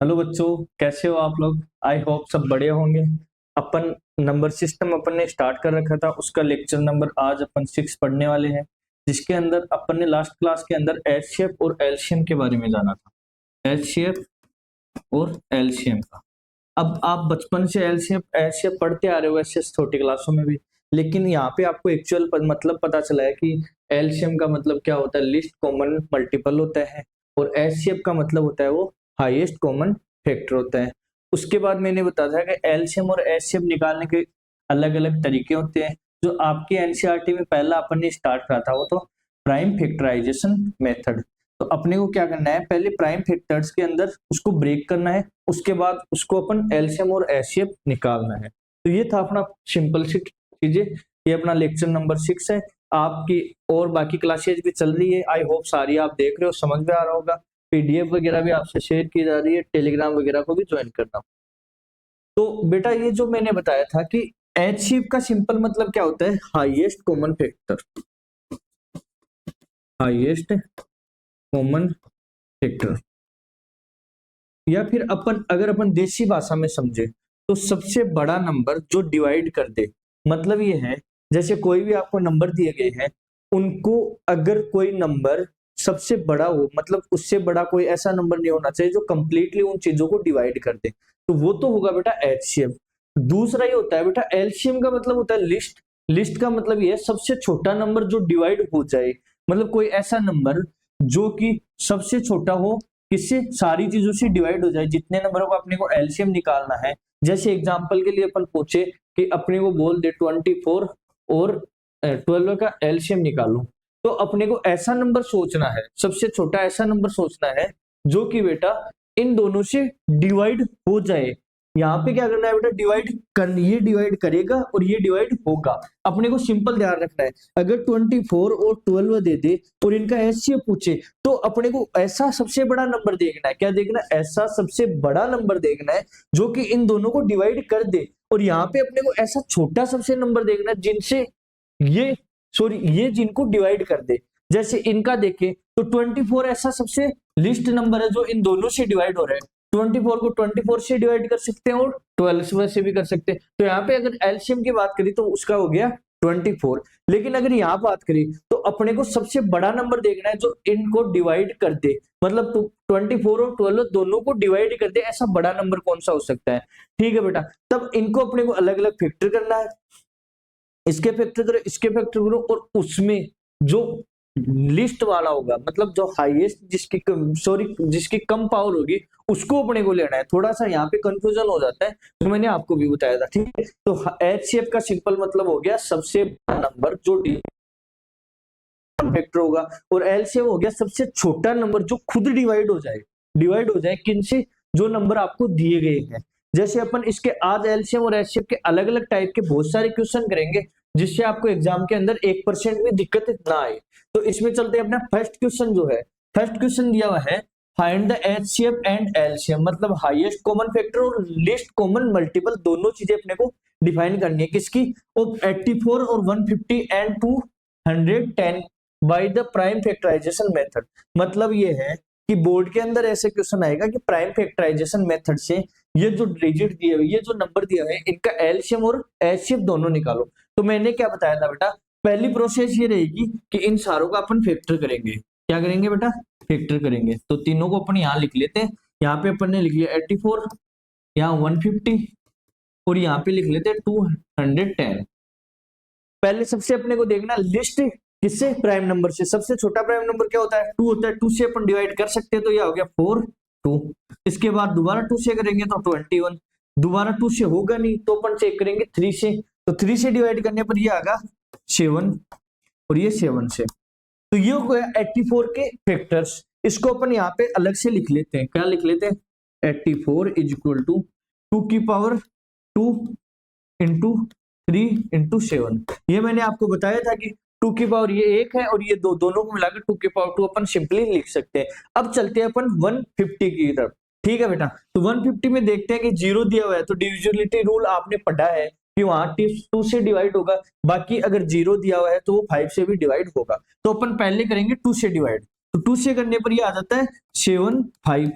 Hello बच्चों, कैसे हो आप लोग। आई होप सब बढ़िया होंगे। अपन नंबर सिस्टम अपन ने स्टार्ट कर रखा था, उसका लेक्चर नंबर आज अपन 6 पढ़ने वाले हैं, जिसके अंदर अपन ने लास्ट क्लास के अंदर एच शेप और एलसीएम के बारे में जाना था। एच शेप और एलसीएम का अब आप बचपन से एलसीएम एच शेप पढ़ते आ रहे हो ऐसे छोटी क्लासों में भी, लेकिन यहाँ पे आपको एक्चुअल मतलब पता चला है कि एलसीएम का मतलब क्या होता है, लिस्ट कॉमन मल्टीपल होता है, और एच शेप का मतलब होता है वो हाईएस्ट कॉमन फैक्टर होता है। उसके बाद मैंने बताया था कि एलसीएम और एचसीएफ निकालने के अलग अलग तरीके होते हैं। जो आपके एनसीईआरटी में पहला अपन ने स्टार्ट करा था वो तो प्राइम फैक्टराइजेशन मेथड। तो अपने को क्या करना है, पहले प्राइम फैक्टर्स के अंदर उसको ब्रेक करना है, उसके बाद उसको अपन एलसीएम और एचसीएफ निकालना है। तो ये था अपना सिंपल सी चीजें। ये अपना लेक्चर नंबर 6 है। आपकी और बाकी क्लासेज भी चल रही है, आई होप सारी आप देख रहे हो, समझ में आ रहा होगा। पीडीएफ वगैरह भी आपसे शेयर की जा रही है, टेलीग्राम वगैरह को भी ज्वाइन करना। तो बेटा ये जो मैंने बताया था कि एच शेप का सिंपल मतलब क्या होता है, highest common factor. Highest common factor, या फिर अपन अगर अपन देसी भाषा में समझे तो सबसे बड़ा नंबर जो डिवाइड कर दे। मतलब ये है, जैसे कोई भी आपको नंबर दिए गए हैं, उनको अगर कोई नंबर सबसे बड़ा हो, मतलब उससे बड़ा कोई ऐसा नंबर नहीं होना चाहिए जो कंप्लीटली उन चीजों को डिवाइड कर दे, तो वो तो होगा बेटा एचसीएफ। दूसरा ये होता है बेटा एलसीएम का मतलब होता है लिस्ट। लिस्ट का मतलब ये है सबसे छोटा नंबर जो डिवाइड हो जाए, मतलब कोई ऐसा नंबर जो कि सबसे छोटा हो, किससे, सारी चीजों से डिवाइड हो जाए। जितने नंबरों का अपने को एलसीएम निकालना है, जैसे एग्जांपल के लिए अपन पूछे कि अपने को बोल दे 24 और 12 का एलसीएम निकालो, तो अपने को ऐसा नंबर सोचना है, सबसे छोटा ऐसा नंबर सोचना है जो कि बेटा इन दोनों से डिवाइड हो जाए। यहाँ पे क्या करना है बेटा, डिवाइड कर, ये डिवाइड करेगा और ये डिवाइड होगा। अपने को सिंपल ध्यान रखना है, अगर 24 और 12 दे दे और इनका एचसीएफ पूछे, तो अपने को ऐसा सबसे बड़ा नंबर देखना है। क्या देखना है, ऐसा सबसे बड़ा नंबर देखना है जो कि इन दोनों को डिवाइड कर दे। और यहाँ पे अपने को ऐसा छोटा सबसे नंबर देखना है जिनसे ये ये जिनको डिवाइड कर दे। जैसे इनका देखें तो 24 ऐसा सबसे लिस्ट नंबर है जो इन दोनों से डिवाइड हो रहा है। 24 को 24 से डिवाइड कर सकते हैं और 12 से भी कर सकते हैं। तो यहाँ पे अगर एलसीएम की बात करें तो उसका हो गया 24। लेकिन अगर यहाँ बात करें तो अपने को सबसे बड़ा नंबर देखना है जो इनको डिवाइड कर दे, मतलब 24 और 12 दोनों को डिवाइड कर दे, ऐसा बड़ा नंबर कौन सा हो सकता है। ठीक है बेटा, तब इनको अपने को अलग अलग फैक्टर करना है। इसके फैक्टर करो, इसके फैक्टर करो, और उसमें जो लिस्ट वाला होगा, मतलब जो हाईएस्ट जिसकी कम पावर होगी, उसको अपने को लेना है। थोड़ा सा यहाँ पे कंफ्यूजन हो जाता है, तो मैंने आपको भी बताया था। ठीक है, तो एचसीएफ का सिंपल मतलब हो गया सबसे बड़ा नंबर जो फैक्टर होगा, और एलसीएम हो गया सबसे छोटा नंबर जो खुद डिवाइड हो जाए किनसे, जो नंबर आपको दिए गए हैं। जैसे अपन इसके आज एलसीएम और एचसीएफ के अलग अलग टाइप के बहुत सारे क्वेश्चन करेंगे, जिससे आपको एग्जाम के अंदर 1% भी दिक्कत ना आए। तो इसमें चलते हैं अपना फर्स्ट क्वेश्चन जो है। फर्स्ट क्वेश्चन दिया हुआ है, find the HCF and LCM, मतलब हाईएस्ट कॉमन फैक्टर और लिस्ट कॉमन मल्टीपल, दोनों चीजें अपने को डिफाइन करनी है। किसकी, 84 और 150 and 210 by the prime factorisation method. मतलब ये है कि बोर्ड के अंदर ऐसे क्वेश्चन आएगा कि प्राइम फैक्टराइजेशन मेथड से ये जो डिजिट दिए हुए, ये जो नंबर दिया है, इनका एलसीएम और एचसीएफ दोनों निकालो। तो मैंने क्या बताया था बेटा, पहली प्रोसेस ये रहेगी कि इन सारों का अपन फैक्टर करेंगे। क्या करेंगे बेटा, फैक्टर करेंगे। तो तीनों को अपन यहाँ लिख लेते हैं। यहाँ पे अपन ने लिख लिया 84, यहाँ 150 और यहाँ पे लिख लेते हैं 210। पहले सबसे अपने को देखना लिस्ट किससे, प्राइम नंबर से। सबसे छोटा प्राइम नंबर क्या होता है, 2 होता है। 2 से अपन डिवाइड कर सकते हैं, तो यह हो गया 4 2। इसके बाद दोबारा 2 से करेंगे तो 21। दोबारा 2 से होगा नहीं तो अपन चेक करेंगे 3 से, तो 3 से डिवाइड करने पर ये आएगा 7, और ये 7 से। तो ये हो गया 84 के फैक्टर्स। इसको अपन यहाँ पे अलग से लिख लेते हैं। क्या लिख लेते हैं, 84 इज इक्वल टू 2 की पावर 2 इंटू 3 इंटू 7। ये मैंने आपको बताया था कि 2 की पावर ये 1 है और ये दो, दोनों को मिलाकर 2 की पावर 2 अपन सिंपली लिख सकते हैं। अब चलते हैं अपन 150 की तरफ। ठीक है बेटा, तो 150 में देखते हैं कि 0 दिया हुआ है, तो डिविजिबिलिटी रूल आपने पढ़ा है कि वहां 2 से डिवाइड होगा। बाकी अगर 0 दिया हुआ है तो वो 5 से भी डिवाइड होगा। तो अपन पहले करेंगे 2 से डिवाइड। तो 2 से करने पर ये आ जाता है 7 5।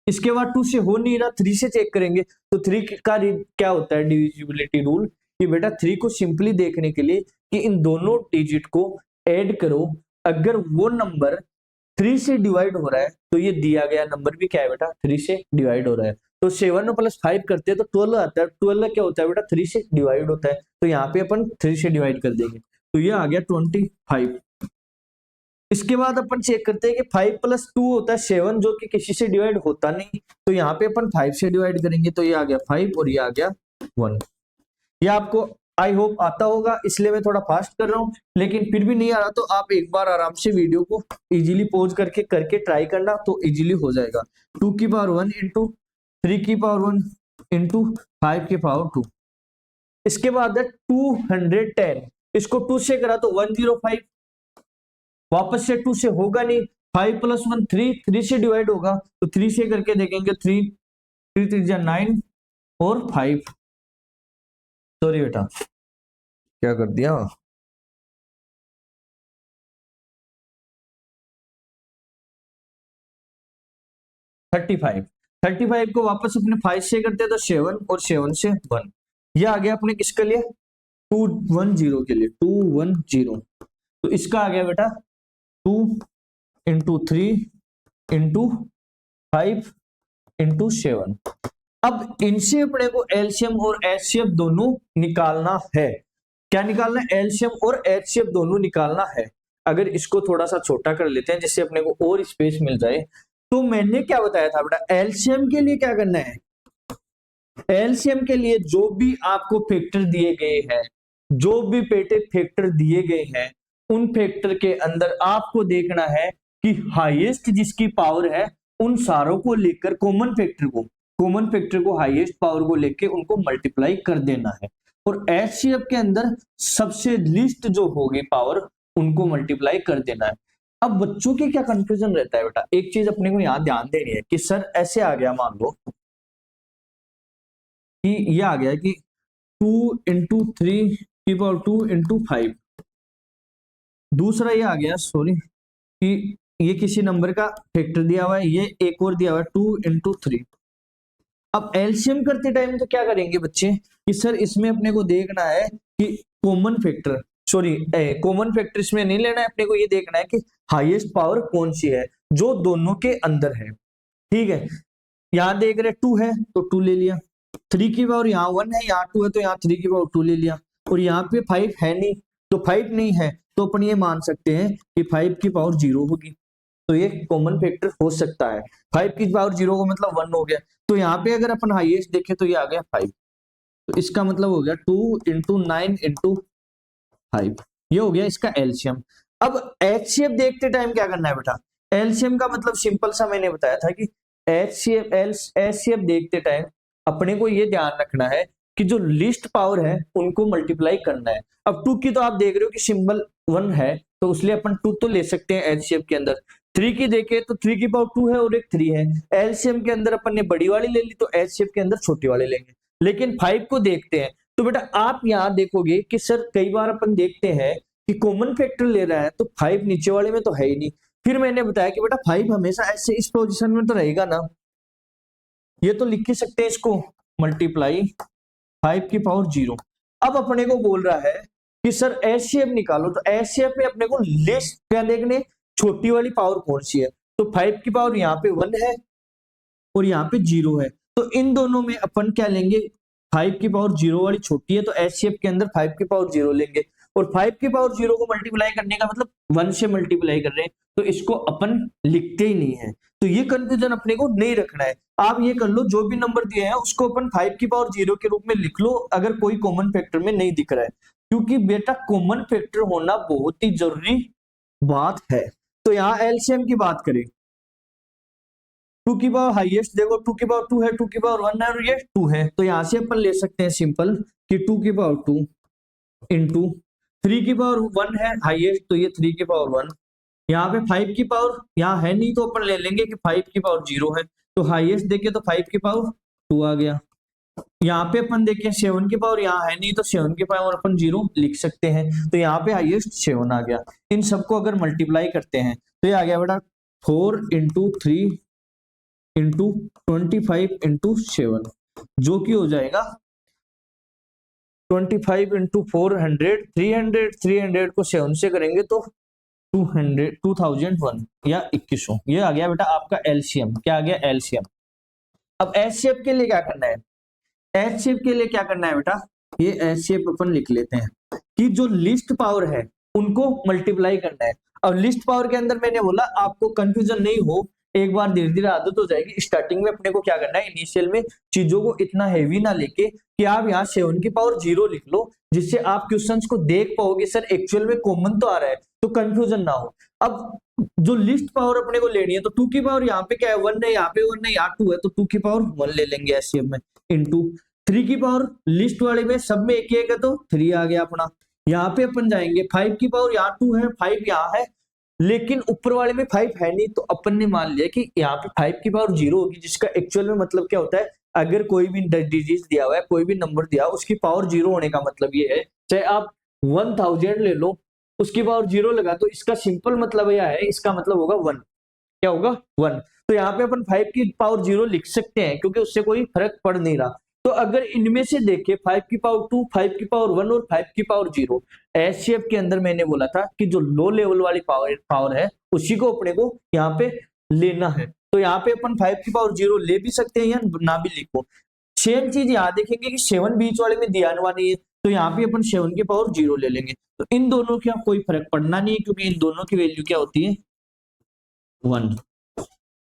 इसके बाद 2 से हो नहीं रहा, 3 से चेक करेंगे। तो 3 का क्या होता है डिविजिबिलिटी रूल कि बेटा 3 को सिंपली देखने के लिए कि इन दोनों डिजिट को ऐड करो, अगर वो नंबर 3 से डिवाइड हो रहा है तो ये दिया गया नंबर भी क्या है बेटा 3 से डिवाइड हो रहा है। तो 7 प्लस 5 करते हैं तो 12 आता है, 12 क्या होता है बेटा 3 से डिवाइड होता है, तो यहाँ पे अपन 3 से डिवाइड कर देंगे, तो ये आ गया 25। इसके बाद अपन चेक करते हैं कि 5 प्लस 2 होता है 7, जो कि किसी से डिवाइड होता नहीं, तो यहाँ पे अपन 5 से डिवाइड करेंगे, तो ये आ गया 5 और ये आ गया 1। ये आपको आई होप आता होगा, इसलिए मैं थोड़ा फास्ट कर रहा हूँ, लेकिन फिर भी नहीं आ रहा तो आप एक बार आराम से वीडियो को इजीली पॉज करके ट्राई करना, तो इजीली हो जाएगा। 2 की पावर 1 इंटू 3 की पावर 1 इंटू 5 की पावर 2। इसके बाद है 210, इसको 2 से करा तो 105, वापस से 2 से होगा नहीं, 5 प्लस 1 3 से डिवाइड होगा, तो 3 से करके देखेंगे, 3 3 9 और 5, सॉरी बेटा क्या कर दिया, 35 को वापस अपने 5 से करते हैं तो 7 और 7 से 1, ये आ गया अपने किसके लिए 210 के लिए 210, तो इसका आ गया बेटा 2 इंटू 3 इंटू 5 इंटू 7। अब इनसे अपने को एलसीएम और एचसीएफ दोनों निकालना है। क्या निकालना है, एलसीएम और एचसीएफ दोनों निकालना है। अगर इसको थोड़ा सा छोटा कर लेते हैं जिससे अपने को और स्पेस मिल जाए, तो मैंने क्या बताया था बेटा, एलसीएम के लिए क्या करना है, एलसीएम के लिए जो भी आपको फैक्टर दिए गए हैं, जो भी पेटे फैक्टर दिए गए हैं, उन फैक्टर के अंदर आपको देखना है कि हाईएस्ट जिसकी पावर है उन सारों को लेकर कॉमन फैक्टर को हाईएस्ट पावर को लेकर उनको मल्टीप्लाई कर देना है, और एचसीएफ के अंदर सबसे लिस्ट जो होगी पावर उनको मल्टीप्लाई कर देना है। अब बच्चों के क्या कंफ्यूजन रहता है बेटा, एक चीज अपने को यहाँ ध्यान देनी है कि सर ऐसे आ गया, मान लो कि ये आ गया कि 2 इंटू 3 की पावर 2 इंटू 5, दूसरा ये आ गया सॉरी कि ये किसी नंबर का फैक्टर दिया हुआ है, ये एक और दिया हुआ है 2 इंटू 3। अब एलसीएम करते टाइम तो क्या करेंगे बच्चे कि सर इसमें अपने को देखना है कि कॉमन फैक्टर इसमें नहीं लेना है, अपने को ये देखना है कि हाईएस्ट पावर कौन सी है जो दोनों के अंदर है। ठीक है, यहाँ देख रहे 2 है तो 2 ले लिया, 3 की पावर यहाँ 1 है, यहाँ 2 है तो यहाँ 3 की पावर 2 ले लिया, और यहाँ पे 5 है नहीं तो 5 नहीं है, तो अपन ये मान सकते हैं कि 5 की पावर 0 होगी, तो ये कॉमन फैक्टर हो सकता है। 5 की पावर 0 को मतलब 1 हो गया, तो यहाँ पे अगर अपन हाईएस्ट देखें तो ये आ गया 5, तो इसका मतलब हो गया 2 इंटू 9 इंटू 5, ये हो गया इसका एलसीएम। अब एचसीएफ देखते टाइम क्या करना है बेटा, एलसीएम का मतलब सिंपल सा मैंने बताया था कि एचसीएफ देखते टाइम अपने को ये ध्यान रखना है कि जो लिस्ट पावर है उनको मल्टीप्लाई करना है। अब 2 की तो आप देख रहे हो कि सिंबल 1 है, तो उसलिए अपन 2 तो ले सकते हैं एचसीएफ के अंदर। 3 की देखे तो 3 की पावर 2 है और एक 3 है, एलसीएम के अंदर अपन ने बड़ी वाली ले ली तो एचसीएफ के अंदर छोटी वाली लेंगे। लेकिन 5 को देखते हैं तो बेटा आप यहाँ देखोगे कि सर कई बार अपन देखते हैं कि कॉमन फैक्टर ले रहा है तो 5 नीचे वाले में तो है ही नहीं, फिर मैंने बताया कि बेटा 5 हमेशा ऐसे इस पोजीशन में तो रहेगा ना, ये तो लिख ही सकते हैं इसको मल्टीप्लाई 5 की पावर 0। अब अपने को बोल रहा है कि सर एचसीएफ निकालो, तो एचसीएफ में अपने को लिस्ट क्या देखने, छोटी वाली पावर कौन सी है, तो 5 की पावर यहाँ पे 1 है और यहाँ पे 0 है, तो इन दोनों में अपन क्या लेंगे, 5 की पावर 0 वाली छोटी है तो एचसीएफ के अंदर 5 की पावर 0 लेंगे, और 5 की पावर 0 को मल्टीप्लाई करने का मतलब 1 से मल्टीप्लाई कर रहे हैं, तो इसको अपन लिखते ही नहीं है, तो ये कंफ्यूजन अपने को नहीं रखना है। आप ये कर लो, जो भी नंबर दिए हैं उसको अपन 5 की पावर 0 के रूप में लिख लो अगर कोई कॉमन फैक्टर में नहीं दिख रहा है, क्योंकि बेटा कॉमन फैक्टर होना बहुत ही जरूरी बात है। तो यहाँ एलसीएम की बात करें, 2 की पावर हाईएस्ट देखो 2 की पावर 2 है, 2 की पावर 1 है और ये 2 है, तो यहां से अपन ले सकते हैं सिंपल कि 2 की पावर 2 इंटू 3 की पावर 1 है हाईएस्ट, तो ये 3 की पावर 1, यहाँ पे 5 की पावर यहाँ है नहीं तो अपन ले लेंगे कि 5 की पावर 0 है, तो हाईएस्ट देखे तो 5 की पावर 2 आ गया। यहाँ पे अपन देखें 7 की पावर यहाँ है नहीं तो 7 की पावर अपन 0 लिख सकते हैं, तो यहाँ पे हाईएस्ट 7 आ गया। इन सबको अगर मल्टीप्लाई करते हैं तो ये आ गया बेटा 4 इंटू 3 इंटू 25 इंटू 7, जो कि हो जाएगा 25 इंटू 400, 300 को 7 से करेंगे तो 2001 या 2100। ये आ गया बेटा आपका एलसीएम। क्या आ गया? एलसीएम। अब एच शेप के लिए क्या करना है? एच शेप के लिए क्या करना है बेटा? ये एच शेप अपन लिख लेते हैं कि जो लिस्ट पावर है उनको मल्टीप्लाई करना है। अब लिस्ट पावर के अंदर मैंने बोला आपको कंफ्यूजन नहीं हो, एक बार धीरे धीरे आदत हो जाएगी। स्टार्टिंग में अपने को क्या करना है, इनिशियल में चीजों को इतना हैवी ना लेके कि आप यहाँ 7 की पावर 0 लिख लो, जिससे आप क्वेश्चंस को देख पाओगे सर एक्चुअल में कॉमन तो आ रहा है, तो कंफ्यूजन ना हो। अब जो लिस्ट पावर अपने को लेनी है तो 2 की पावर यहाँ पे क्या है 1 है, यहाँ पे 1 है, यहाँ 2 है, तो 2 की पावर 1 ले लेंगे एचसीएफ में, इनटू 3 की पावर लिस्ट वाले में सब में एक है तो 3 आ गया अपना। यहाँ पे अपन जाएंगे 5 की पावर, यहाँ 2 है, 5 यहाँ है, लेकिन ऊपर वाले में 5 है नहीं, तो अपन ने मान लिया कि यहाँ पे 5 की पावर 0 होगी, जिसका एक्चुअल में मतलब क्या होता है, अगर कोई भी डिजिट दिया हुआ है, कोई भी नंबर दिया हुआ, उसकी पावर 0 होने का मतलब ये है, चाहे आप 1000 ले लो उसकी पावर 0 लगा, तो इसका सिंपल मतलब यह है, इसका मतलब होगा 1। क्या होगा? 1। तो यहाँ पे अपन 5 की पावर 0 लिख सकते हैं क्योंकि उससे कोई फर्क पड़ नहीं रहा। तो अगर इनमें से देखें 5 की पावर 2, 5 की पावर 1 और 5 की पावर 0, एचसीएफ के अंदर मैंने बोला था कि जो लो लेवल वाली पावर है उसी को अपने को यहाँ पे लेना है। तो यहाँ पे अपन 5 की पावर 0 ले भी सकते हैं या ना भी लिखो। सेम चीज यहाँ देखेंगे कि 7 बीच वाले में दिया हुआ नहीं है, तो यहाँ पे अपन 7 की पावर 0 ले लेंगे। तो इन दोनों का कोई फर्क पड़ना नहीं है क्योंकि इन दोनों की वैल्यू क्या होती है? 1।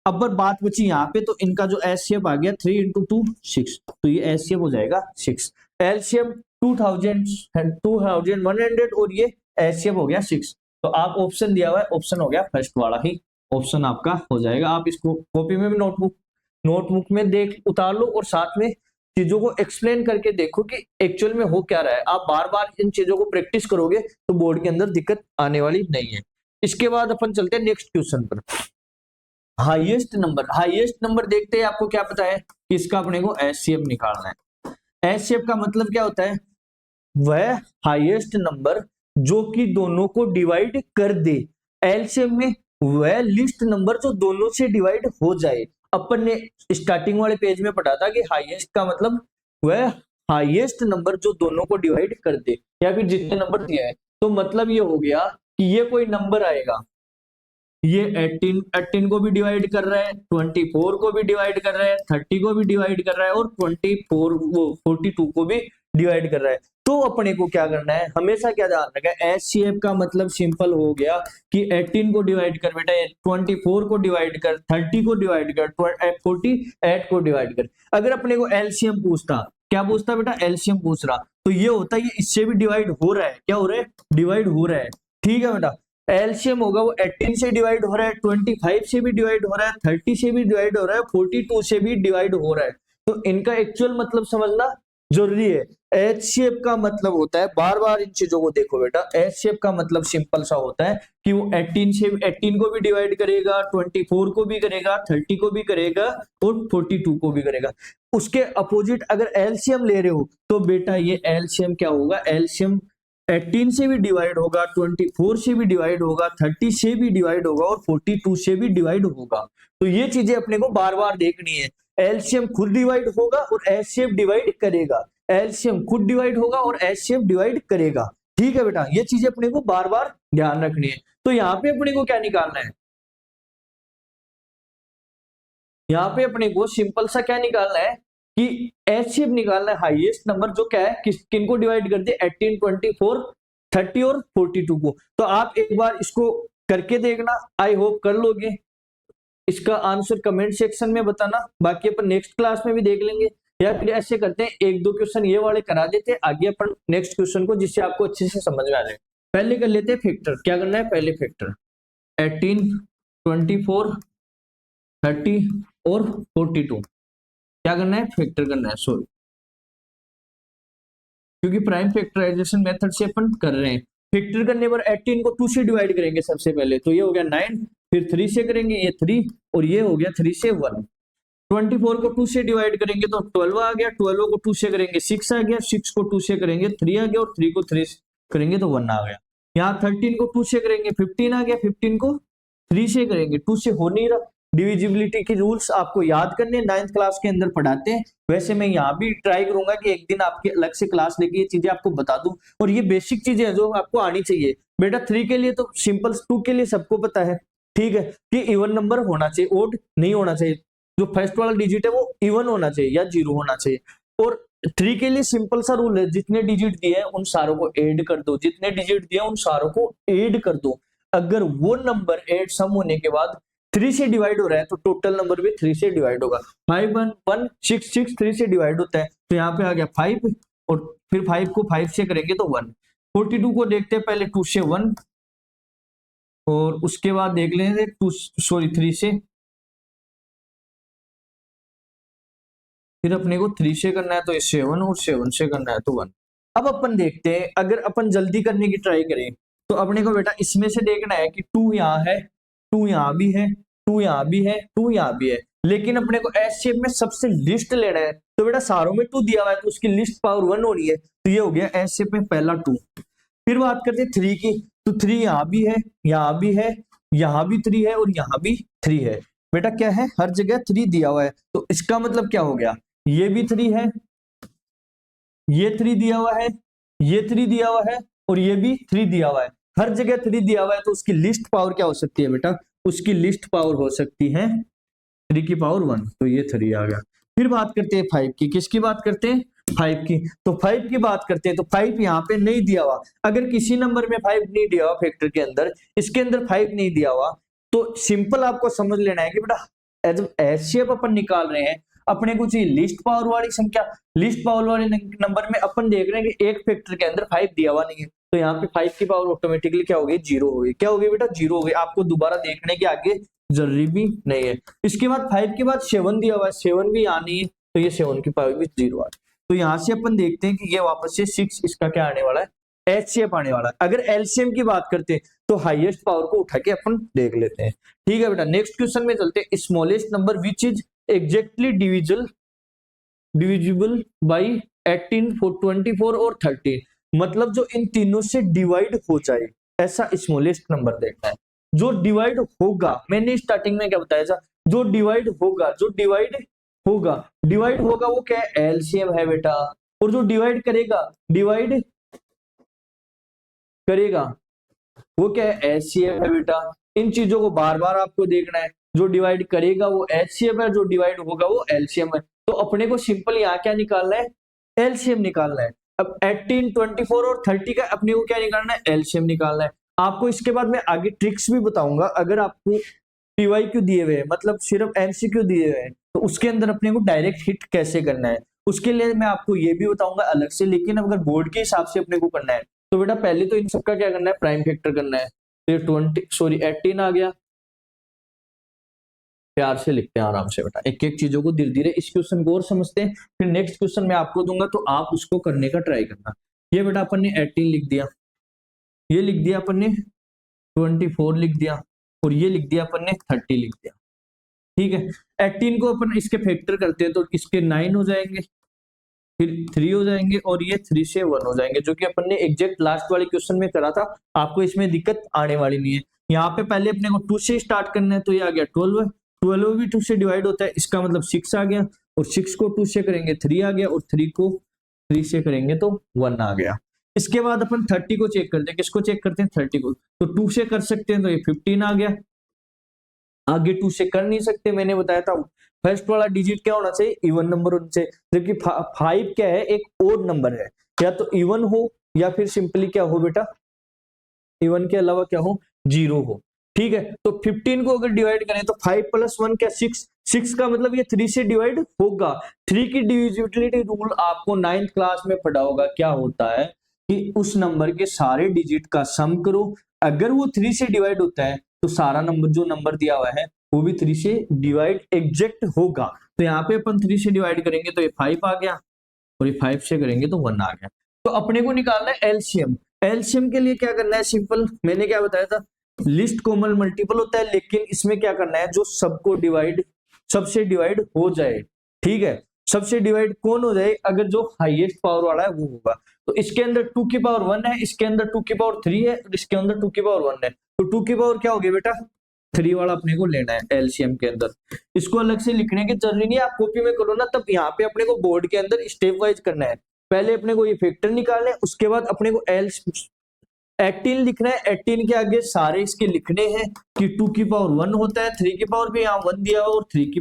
अब बात बची यहाँ पे, तो इनका जो एचसीएफ आ गया 3 इंटू 2 6, तो ये एचसीएफ हो जाएगा 6। एलसीएम 2100 और ये एचसीएफ हो गया 6। तो आप ऑप्शन दिया हुआ है, ऑप्शन हो गया फर्स्ट वाला ही ऑप्शन आपका हो जाएगा। आप इसको कॉपी में भी नोटबुक में देख उतार लो और साथ में चीजों को एक्सप्लेन करके देखो कि एक्चुअल में हो क्या रहा है। आप बार बार इन चीजों को प्रैक्टिस करोगे तो बोर्ड के अंदर दिक्कत आने वाली नहीं है। इसके बाद अपन चलते हैं नेक्स्ट क्वेश्चन पर। हाईएस्ट नंबर देखते हैं, आपको क्या पता है कि इसका अपने को एचसीएफ निकालना है। एचसीएफ का मतलब क्या होता है? वह हाईएस्ट नंबर जो कि दोनों को डिवाइड कर दे। एलसीएम में वह लिस्ट नंबर जो दोनों से डिवाइड हो जाए। अपन ने स्टार्टिंग वाले पेज में पढ़ा था कि हाईएस्ट का मतलब वह हाईएस्ट नंबर जो दोनों को डिवाइड कर दे, या फिर जितने नंबर दिया है। तो मतलब ये हो गया कि ये कोई नंबर आएगा, ये 18 को भी डिवाइड कर रहा है, 24 को भी डिवाइड कर रहा है, 30 को भी डिवाइड कर रहा है और 42 को भी डिवाइड कर रहा है। तो अपने को क्या करना है, हमेशा क्या ध्यान रखना है, एचसीएफ का मतलब सिंपल हो गया कि 18 को डिवाइड कर बेटा, 24 को डिवाइड कर, 30 को डिवाइड कर, 48 को डिवाइड कर। अगर अपने को एलसीएम पूछता, क्या पूछता बेटा? एलसीएम पूछ रहा, तो ये होता है ये इससे भी डिवाइड हो रहा है। क्या हो रहा है? डिवाइड हो रहा है। ठीक है बेटा, एलसीएम होगा वो 18 से डिवाइड हो रहा है, 25 से भी डिवाइड हो रहा है, 30 से भी डिवाइड हो रहा है, 42 से भी डिवाइड हो रहा है। तो इनका एक्चुअल मतलब समझना जरूरी है। एचसीएफ का मतलब होता है, बार बार इन चीजों को देखो बेटा, एचसीएफ का मतलब सिंपल सा होता है कि वो 18 को भी डिवाइड करेगा, 24 को भी करेगा, 30 को भी करेगा और 42 को भी करेगा। उसके अपोजिट अगर एलसीएम ले रहे हो तो बेटा ये एलसीएम क्या होगा? एलसीएम 18 से भी डिवाइड होगा, 24 से भी डिवाइड होगा, 30 से भी डिवाइड होगा और 42 से भी डिवाइड होगा। तो ये चीजें अपने को बार बार देखनी है। एलसीएम खुद डिवाइड होगा और एचसीएफ डिवाइड करेगा, एलसीएम खुद डिवाइड होगा और एचसीएफ डिवाइड करेगा। ठीक है बेटा, ये चीजें अपने को बार बार ध्यान रखनी है। तो यहाँ पे अपने को क्या निकालना है? यहाँ पे अपने को सिंपल सा क्या निकालना है कि एचसीएफ निकालना है, हाईएस्ट नंबर जो क्या है, किन को डिवाइड कर दे? 18, 24, 30 और 42 को। तो आप एक बार इसको करके देखना, आई होप कर लोगे। इसका आंसर कमेंट सेक्शन में बताना, बाकी अपन नेक्स्ट क्लास में भी देख लेंगे, या फिर ऐसे करते हैं 1-2 क्वेश्चन ये वाले करा देते हैं, आगे अपन नेक्स्ट क्वेश्चन को जिससे आपको अच्छे से समझ में आ जाए। पहले कर लेते हैं फैक्टर। क्या करना है? पहले फैक्टर 18, 24, 30 और 42 क्या करना है? फैक्टर करना है, सॉरी, क्योंकि प्राइम फैक्टराइजेशन मेथड से अपन कर रहे हैं। फैक्टर करने पर 18 को 2 से डिवाइड करेंगे सबसे पहले, तो ये हो गया 9, फिर 3 से करेंगे, ये 3 और ये हो गया 3 से 1। 24 को 2 से डिवाइड करेंगे तो 12 आ गया, 12 को 2 से करेंगे 6 आ गया, 6 को 2 से करेंगे 3 आ गया और 3 को 3 से करेंगे तो 1 आ गया। यहाँ 13 को 2 से करेंगे 15 आ गया, 15 को 3 से करेंगे 2 से हो नहीं रहा, डिविजिबिलिटी के रूल्स आपको याद करने 9th क्लास के अंदर पढ़ाते हैं। वैसे मैं यहाँ भी ट्राई करूंगा कि एक दिन आपके अलग से क्लास लेके ये चीजें आपको बता दूं, और ये बेसिक चीजें हैं जो आपको आनी चाहिए। बेटा 3 के लिए तो सिंपल, 2 के लिए सबको पता है, ठीक है, कि इवन नंबर होना चाहिए, ओड नहीं होना चाहिए। जो फर्स्ट वाला डिजिट है वो इवन होना चाहिए या 0 होना चाहिए। और 3 के लिए सिंपल सा रूल है, जितने डिजिट दिए हैं उन सारों को ऐड कर दो, जितने डिजिट दिए उन सारों को ऐड कर दो। अगर वो नंबर ऐड सम होने के बाद 3 से डिवाइड हो रहा है तो टोटल नंबर भी 3 से डिवाइड होगा। 5 1 1 6 6 3 से डिवाइड होता है, तो यहाँ पे आ गया 5, और फिर 5 को 5 से करेंगे तो 1। 42 को देखते हैं पहले 2 से 1, और उसके बाद देख लेंगे 3 से, फिर अपने को 3 से करना है तो 7, और 7 से करना है तो 1। अब अपन देखते हैं, अगर अपन जल्दी करने की ट्राई करें तो अपने को बेटा इसमें से देखना है कि 2 यहाँ है, 2 यहाँ भी है, 2 यहाँ भी है, 2 यहाँ भी है, लेकिन अपने को एस शेप में सबसे लिस्ट लेना है। तो बेटा सारों में 2 दिया हुआ है तो उसकी लिस्ट पावर 1 हो रही है, तो ये हो गया एस शेप में पहला 2। फिर बात करते हैं 3 की, तो 3 यहाँ भी है, यहाँ भी है, यहाँ भी 3 है, और यहाँ भी 3 है। बेटा क्या है, हर जगह 3 दिया हुआ है, तो इसका मतलब क्या हो गया, ये भी 3 है, ये 3 दिया हुआ है, ये 3 दिया हुआ है, और ये भी 3 दिया हुआ है। हर जगह 3 दिया हुआ है, तो उसकी लिस्ट पावर क्या हो सकती है बेटा, उसकी लिस्ट पावर हो सकती है 3 की पावर 1, तो ये 3 आ गया। फिर बात करते हैं 5 की, किसकी बात करते हैं, 5 की। तो 5 की बात करते हैं, तो 5 यहाँ पे नहीं दिया हुआ। अगर किसी नंबर में 5 नहीं दिया हुआ फैक्टर के अंदर, इसके अंदर 5 नहीं दिया हुआ, तो सिंपल आपको समझ लेना है कि बेटा जब एचसीएफ अपन निकाल रहे हैं, अपने को चाहिए लिस्ट पावर वाली संख्या। लिस्ट पावर वाले नंबर में अपन देख रहे हैं कि एक फैक्टर के अंदर 5 दिया हुआ नहीं है, तो यहाँ पे 5 की पावर ऑटोमेटिकली क्या हो गई, 0 हो गई। क्या हो गई बेटा, 0 हो गई। आपको दोबारा देखने के आगे जरूरी भी नहीं है। इसके बाद 5 के बाद 7 दिया हुआ है, 7 भी यहाँ नहीं है, तो ये 7 की पावर भी 0 आ गई। तो यहाँ से अपन देखते हैं कि ये वापस से 6 इसका क्या आने वाला है, एचसीएफ आने वाला है। अगर एलसीएम की बात करते हैं तो हाईएस्ट पावर को उठा के अपन देख लेते हैं। ठीक है बेटा, नेक्स्ट क्वेश्चन में चलते हैं। Smallest number which is exactly divisible by 18 24 और 13, मतलब जो इन तीनों से डिवाइड हो जाए, ऐसा स्मॉलेस्ट नंबर देखना है। जो डिवाइड होगा, मैंने स्टार्टिंग में क्या बताया था, जो डिवाइड होगा, जो डिवाइड होगा वो क्या है, एलसीएम है बेटा। और जो डिवाइड करेगा वो क्या है, एचसीएफ है बेटा। इन चीजों को बार बार आपको देखना है। जो डिवाइड करेगा वो एचसीएफ है, जो डिवाइड होगा वो एलसीएम है। तो अपने को सिंपल यहाँ क्या निकालना है, एलसीएम निकालना है। अब 18 24 और 30 का अपने को क्या निकालना है, एलसीएम निकालना है। आपको इसके बाद मैं आगे ट्रिक्स भी बताऊंगा। अगर आपको पीवाईक्यू दिए हुए हैं, मतलब सिर्फ एमसीक्यू दिए हुए हैं, तो उसके अंदर अपने को डायरेक्ट हिट कैसे करना है, उसके लिए मैं आपको ये भी बताऊंगा अलग से। लेकिन अगर बोर्ड के हिसाब से अपने को करना है तो बेटा पहले तो इन सबका क्या करना है, प्राइम फैक्टर करना है। तो 18 आ गया, प्यार से लिखते हैं आराम से बेटा, एक एक चीजों को धीरे धीरे इस क्वेश्चन को और समझते हैं। फिर नेक्स्ट क्वेश्चन मैं आपको दूंगा तो आप उसको करने का ट्राई करना। ये बेटा अपन ने 18 लिख दिया, ये लिख दिया अपन ने 24 लिख दिया, और ये लिख दिया अपन ने 30 लिख दिया। ठीक है, 18 को अपन इसके फैक्टर करते हैं तो इसके 9 हो जाएंगे, फिर 3 हो जाएंगे, और ये 3 से 1 हो जाएंगे, जो कि अपन ने एग्जैक्ट लास्ट वाले क्वेश्चन में करा था। आपको इसमें दिक्कत आने वाली नहीं है। यहाँ पे पहले अपने को 2 से स्टार्ट करना है, तो ये आ गया 12, 12 भी 2 से डिवाइड होता है, इसका मतलब 6 आ गया, और 6 को 2 से करेंगे 3 आ गया, और 3 को 3 से करेंगे तो 1 आ गया। इसके बाद अपन 30 को चेक करते हैं। किसको चेक करते हैं, 30 को। तो 2 से कर सकते हैं, तो ये 15 आ गया। आगे 2 से कर नहीं सकते, मैंने बताया था फर्स्ट वाला डिजिट क्या होना चाहिए, इवन नंबर होना चाहिए। जबकि 5 क्या है, एक ओड नंबर है, या तो इवन हो या फिर सिंपली क्या हो बेटा, इवन के अलावा क्या हो, 0 हो। ठीक है, तो 15 को अगर डिवाइड करें तो 5 + 1 क्या 6, 6 का मतलब ये 3 से डिवाइड होगा। 3 की डिविजिबिलिटी रूल आपको 9th क्लास में पढ़ा होगा। क्या होता है कि उस नंबर के सारे डिजिट का सम करो, अगर वो 3 से डिवाइड होता है तो सारा नंबर जो नंबर दिया हुआ है वो भी 3 से डिवाइड एग्जैक्ट होगा। तो यहाँ पे अपन 3 से डिवाइड करेंगे तो ये 5 आ गया, और ये 5 से करेंगे तो 1 आ गया। तो अपने को निकालना है एलसीएम। एलसीएम के लिए क्या करना है, सिंपल, मैंने क्या बताया था, लिस्ट कॉमन मल्टीपल होता है, लेकिन इसमें क्या करना है, जो सबसे डिवाइड हो जाए। ठीक है, सबसे डिवाइड कौन हो जाए, अगर जो हाईएस्ट पावर वाला है वो होगा। तो इसके अंदर 2 की पावर 1 है, इसके अंदर 2 की पावर 3 है, और इसके अंदर 2 की पावर 1 है, तो 2 की पावर क्या होगी बेटा 3 वाला अपने को लेना है एलसीएम के अंदर। इसको अलग से लिखने की जरूरी नहीं है, आप कॉपी में करो ना, तब यहाँ पे अपने को बोर्ड के अंदर स्टेप वाइज करना है। पहले अपने को ये फैक्टर निकालना है, उसके बाद अपने को 18 लिखना है। 18 के आगे सारे इसके लिखने हैं कि 2 की पावर 1 होता है, 3 की पावर भी यहाँ 1 दिया हुआ और 3 की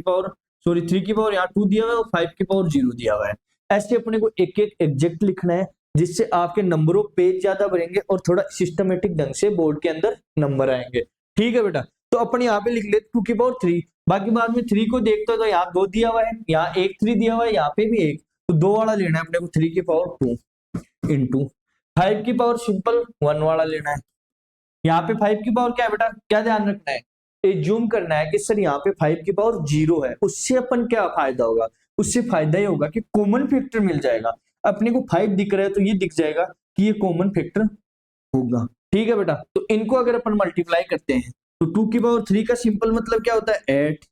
पावर यहाँ 2 दिया हुआ है और 5 की पावर 0 दिया हुआ है। ऐसे अपने को एक एक एग्जैक्ट लिखना है, जिससे आपके नंबरों पेज ज्यादा बढ़ेंगे और थोड़ा सिस्टमेटिक ढंग से बोर्ड के अंदर नंबर आएंगे। ठीक है बेटा, तो अपन यहाँ पे लिख ले 2 की पावर 3, बाकी बाद में 3 को देखते हो तो यहाँ 2 दिया हुआ है, यहाँ 1 3 दिया हुआ है, यहाँ पे भी 1, तो 2 वाला लेना है अपने को 3 की पावर 2 इंटू 5 की पावर सिंपल 1 वाला लेना है। यहाँ पे 5 की पावर क्या है बेटा, क्या ध्यान रखना है, एज्यूम करना है कि सर यहाँ पे 5 की पावर 0 है। उससे अपन क्या फायदा होगा, उससे फायदा ये होगा कि कॉमन फैक्टर मिल जाएगा। अपने को 5 दिख रहा है तो ये दिख जाएगा कि ये कॉमन फैक्टर होगा। ठीक है बेटा, तो इनको अगर अपन मल्टीप्लाई करते हैं तो 2 की पावर 3 का सिंपल मतलब क्या होता है 8,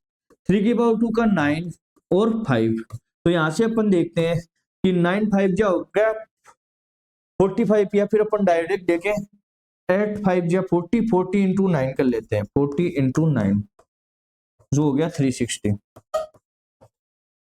3 की पावर 2 का 9 और 5। तो यहां से अपन देखते हैं कि 9 5 जा हो गया 45, या फिर अपन डायरेक्ट देखें 8 5 जा 40, 40 इंटू 9 कर लेते हैं, 40 इंटू 9 जो हो गया 360।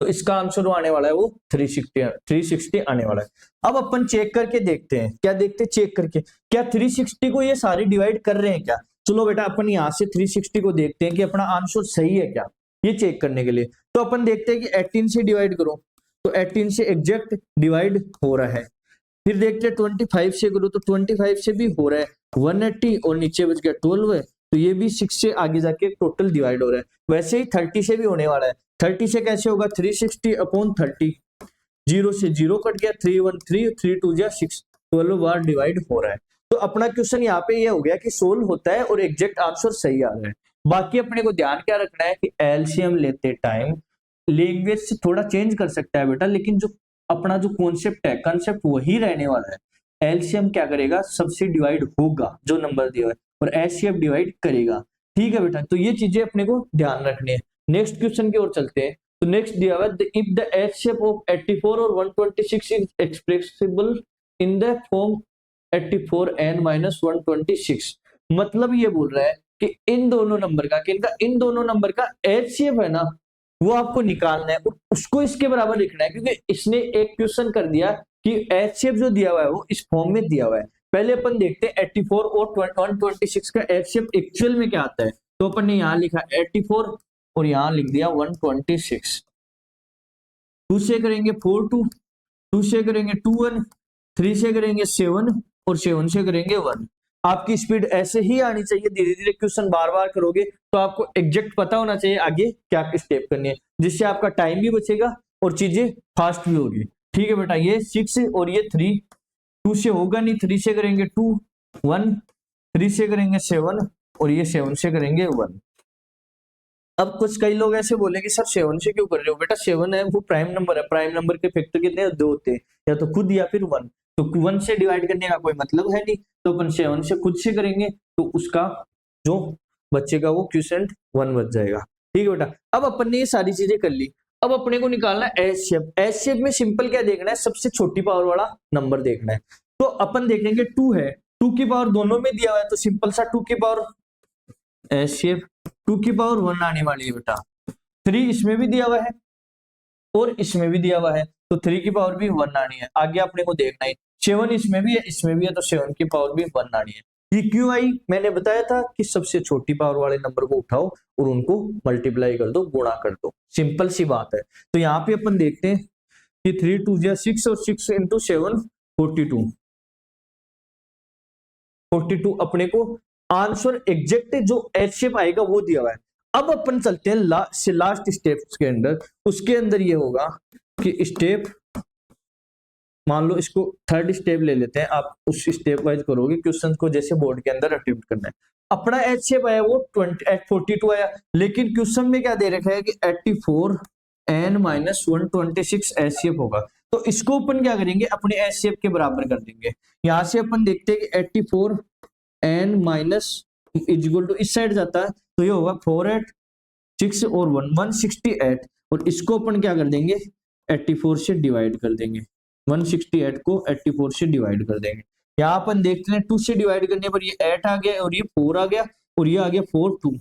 तो इसका आंसर आने वाला है वो 360 आने वाला है। अब अपन चेक करके देखते हैं, क्या देखते हैं चेक करके, क्या 360 को ये सारे डिवाइड कर रहे हैं क्या। चलो बेटा अपन यहाँ से 360 को देखते हैं कि अपना आंसर सही है क्या, ये चेक करने के लिए। तो अपन देखते हैं कि 18 से डिवाइड करो, तो 18 से एग्जैक्ट डिवाइड हो रहा है। फिर देखते हैं 25 से करो, तो 25 से भी हो रहा है 180 और नीचे बच गया 12 है, तो ये भी 6 से आगे जाके टोटल डिवाइड हो रहा है। वैसे ही 30 से भी होने वाला है। 30 से कैसे होगा 360 अपॉन 30, 0 से 0 कट गया, 3 1 3 3 2 जा 6, 12 बार डिवाइड हो रहा है। तो अपना क्वेश्चन यहाँ पे ये हो गया कि सोल्व होता है और एग्जैक्ट आंसर सही आ रहा है। बाकी अपने को ध्यान क्या रखना है कि एलसीएम लेते टाइम लैंग्वेज से थोड़ा चेंज कर सकता है बेटा, लेकिन जो अपना जो कॉन्सेप्ट है, कंसेप्ट वही रहने वाला है। एलसीएम क्या करेगा, सबसे डिवाइड होगा जो नंबर दिया है, और एचसीएफ डिवाइड करेगा। ठीक है बेटा, तो ये चीजें अपने को ध्यान रखनी है। नेक्स्ट क्वेश्चन की ओर चलते हैं। तो नेक्स्ट दिया हुआ है इफ द एचसीएफ ऑफ 84 और 126 is expressible in the form 84n-126, मतलब ये बोल रहा है कि इन दोनों नंबर का, किनका, इन दोनों नंबर का एचसीएफ है ना, वो आपको निकालना है और उसको इसके बराबर लिखना है, क्योंकि इसने एक क्वेश्चन कर दिया कि एचसीएफ जो दिया हुआ है वो इस फॉर्म में दिया हुआ है। पहले अपन देखते हैं 84 और 126 का एचसीएफ एक्चुअल में क्या आता है। तो अपन ने यहाँ लिखा 84 और यहाँ लिख दिया 126। 2 से करेंगे 4 2, 2 से करेंगे 2 1, 3 से करेंगे 7 और 7 से करेंगे 1। आपकी स्पीड ऐसे ही आनी चाहिए, धीरे धीरे क्वेश्चन बार बार करोगे तो आपको एग्जैक्ट पता होना चाहिए आगे क्या स्टेप करनी है, जिससे आपका टाइम भी बचेगा और चीजें फास्ट भी होगी। ठीक है बेटा, ये 6 और ये 3, 2 से होगा नहीं, 3 से करेंगे 2 1, 3 से करेंगे 7 और ये 7 से करेंगे 1। अब कुछ कई लोग ऐसे बोलेंगे सर 7 से क्यों कर रहे हो, बेटा 7 है वो प्राइम नंबर है, प्राइम नंबर के फैक्टर कितने 2 होते हैं, या तो खुद या फिर 1, तो 1 से डिवाइड करने का कोई मतलब है नहीं, तो अपन 7 से खुद से करेंगे तो उसका जो बचेगा वो क्वोशिएंट 1 बच जाएगा। ठीक है बेटा, अब अपन ने ये सारी चीजें कर ली। अब अपने को निकालना है एच शेप। एच शेप में सिंपल क्या देखना है, सबसे छोटी पावर वाला नंबर देखना है। तो अपन देखेंगे 2 है, 2 की पावर दोनों में दिया हुआ है, तो सिंपल सा 2 की पावर एच शेप 2 की पावर 1 आने वाली है बेटा। 3 इसमें भी दिया हुआ है और इसमें भी दिया हुआ है, तो 3 की पावर भी 1 आनी है। आगे अपने को देखना है 7 इसमें भी है, इसमें भी है, तो 7 की पावर भी 1 आनी है। ये क्यों आई, मैंने बताया था कि सबसे छोटी पावर वाले नंबर को उठाओ और उनको मल्टीप्लाई कर दो, गुणा कर दो, सिंपल सी बात है। तो यहाँ पे अपन देखते हैं कि 3 2 6 और 6 इंटू 7 42, 42 अपने को आंसर एग्जैक्ट जो एच शेप आएगा वो दिया हुआ है। अब अपन चलते हैं लास्ट स्टेप के अंदर। उसके अंदर ये होगा कि स्टेप, मान लो इसको थर्ड स्टेप ले लेते हैं, आप उस स्टेप वाइज करोगे क्वेश्चन को, जैसे बोर्ड के अंदर अटेम्प्ट करना है। अपना एच शेप आया वो 42 आया, लेकिन क्वेश्चन में क्या दे रखा है कि 84n-126 एच शेप होगा। तो इसको अपन क्या करेंगे, अपने एच शेप के बराबर कर देंगे। यहां से अपन देखते हैं कि 84n माइनस इक्वल टू इस साइड जाता है, तो ये होगा 4 8 6 और 1 168, और इसको अपन क्या कर देंगे 84 से डिवाइड कर देंगे। 168 को 84 से डिवाइड कर देंगे। यहाँ अपन देखते हैं 2 से डिवाइड करने पर ये 8 आ गया और ये 4 आ गया और ये आ गया 4 2।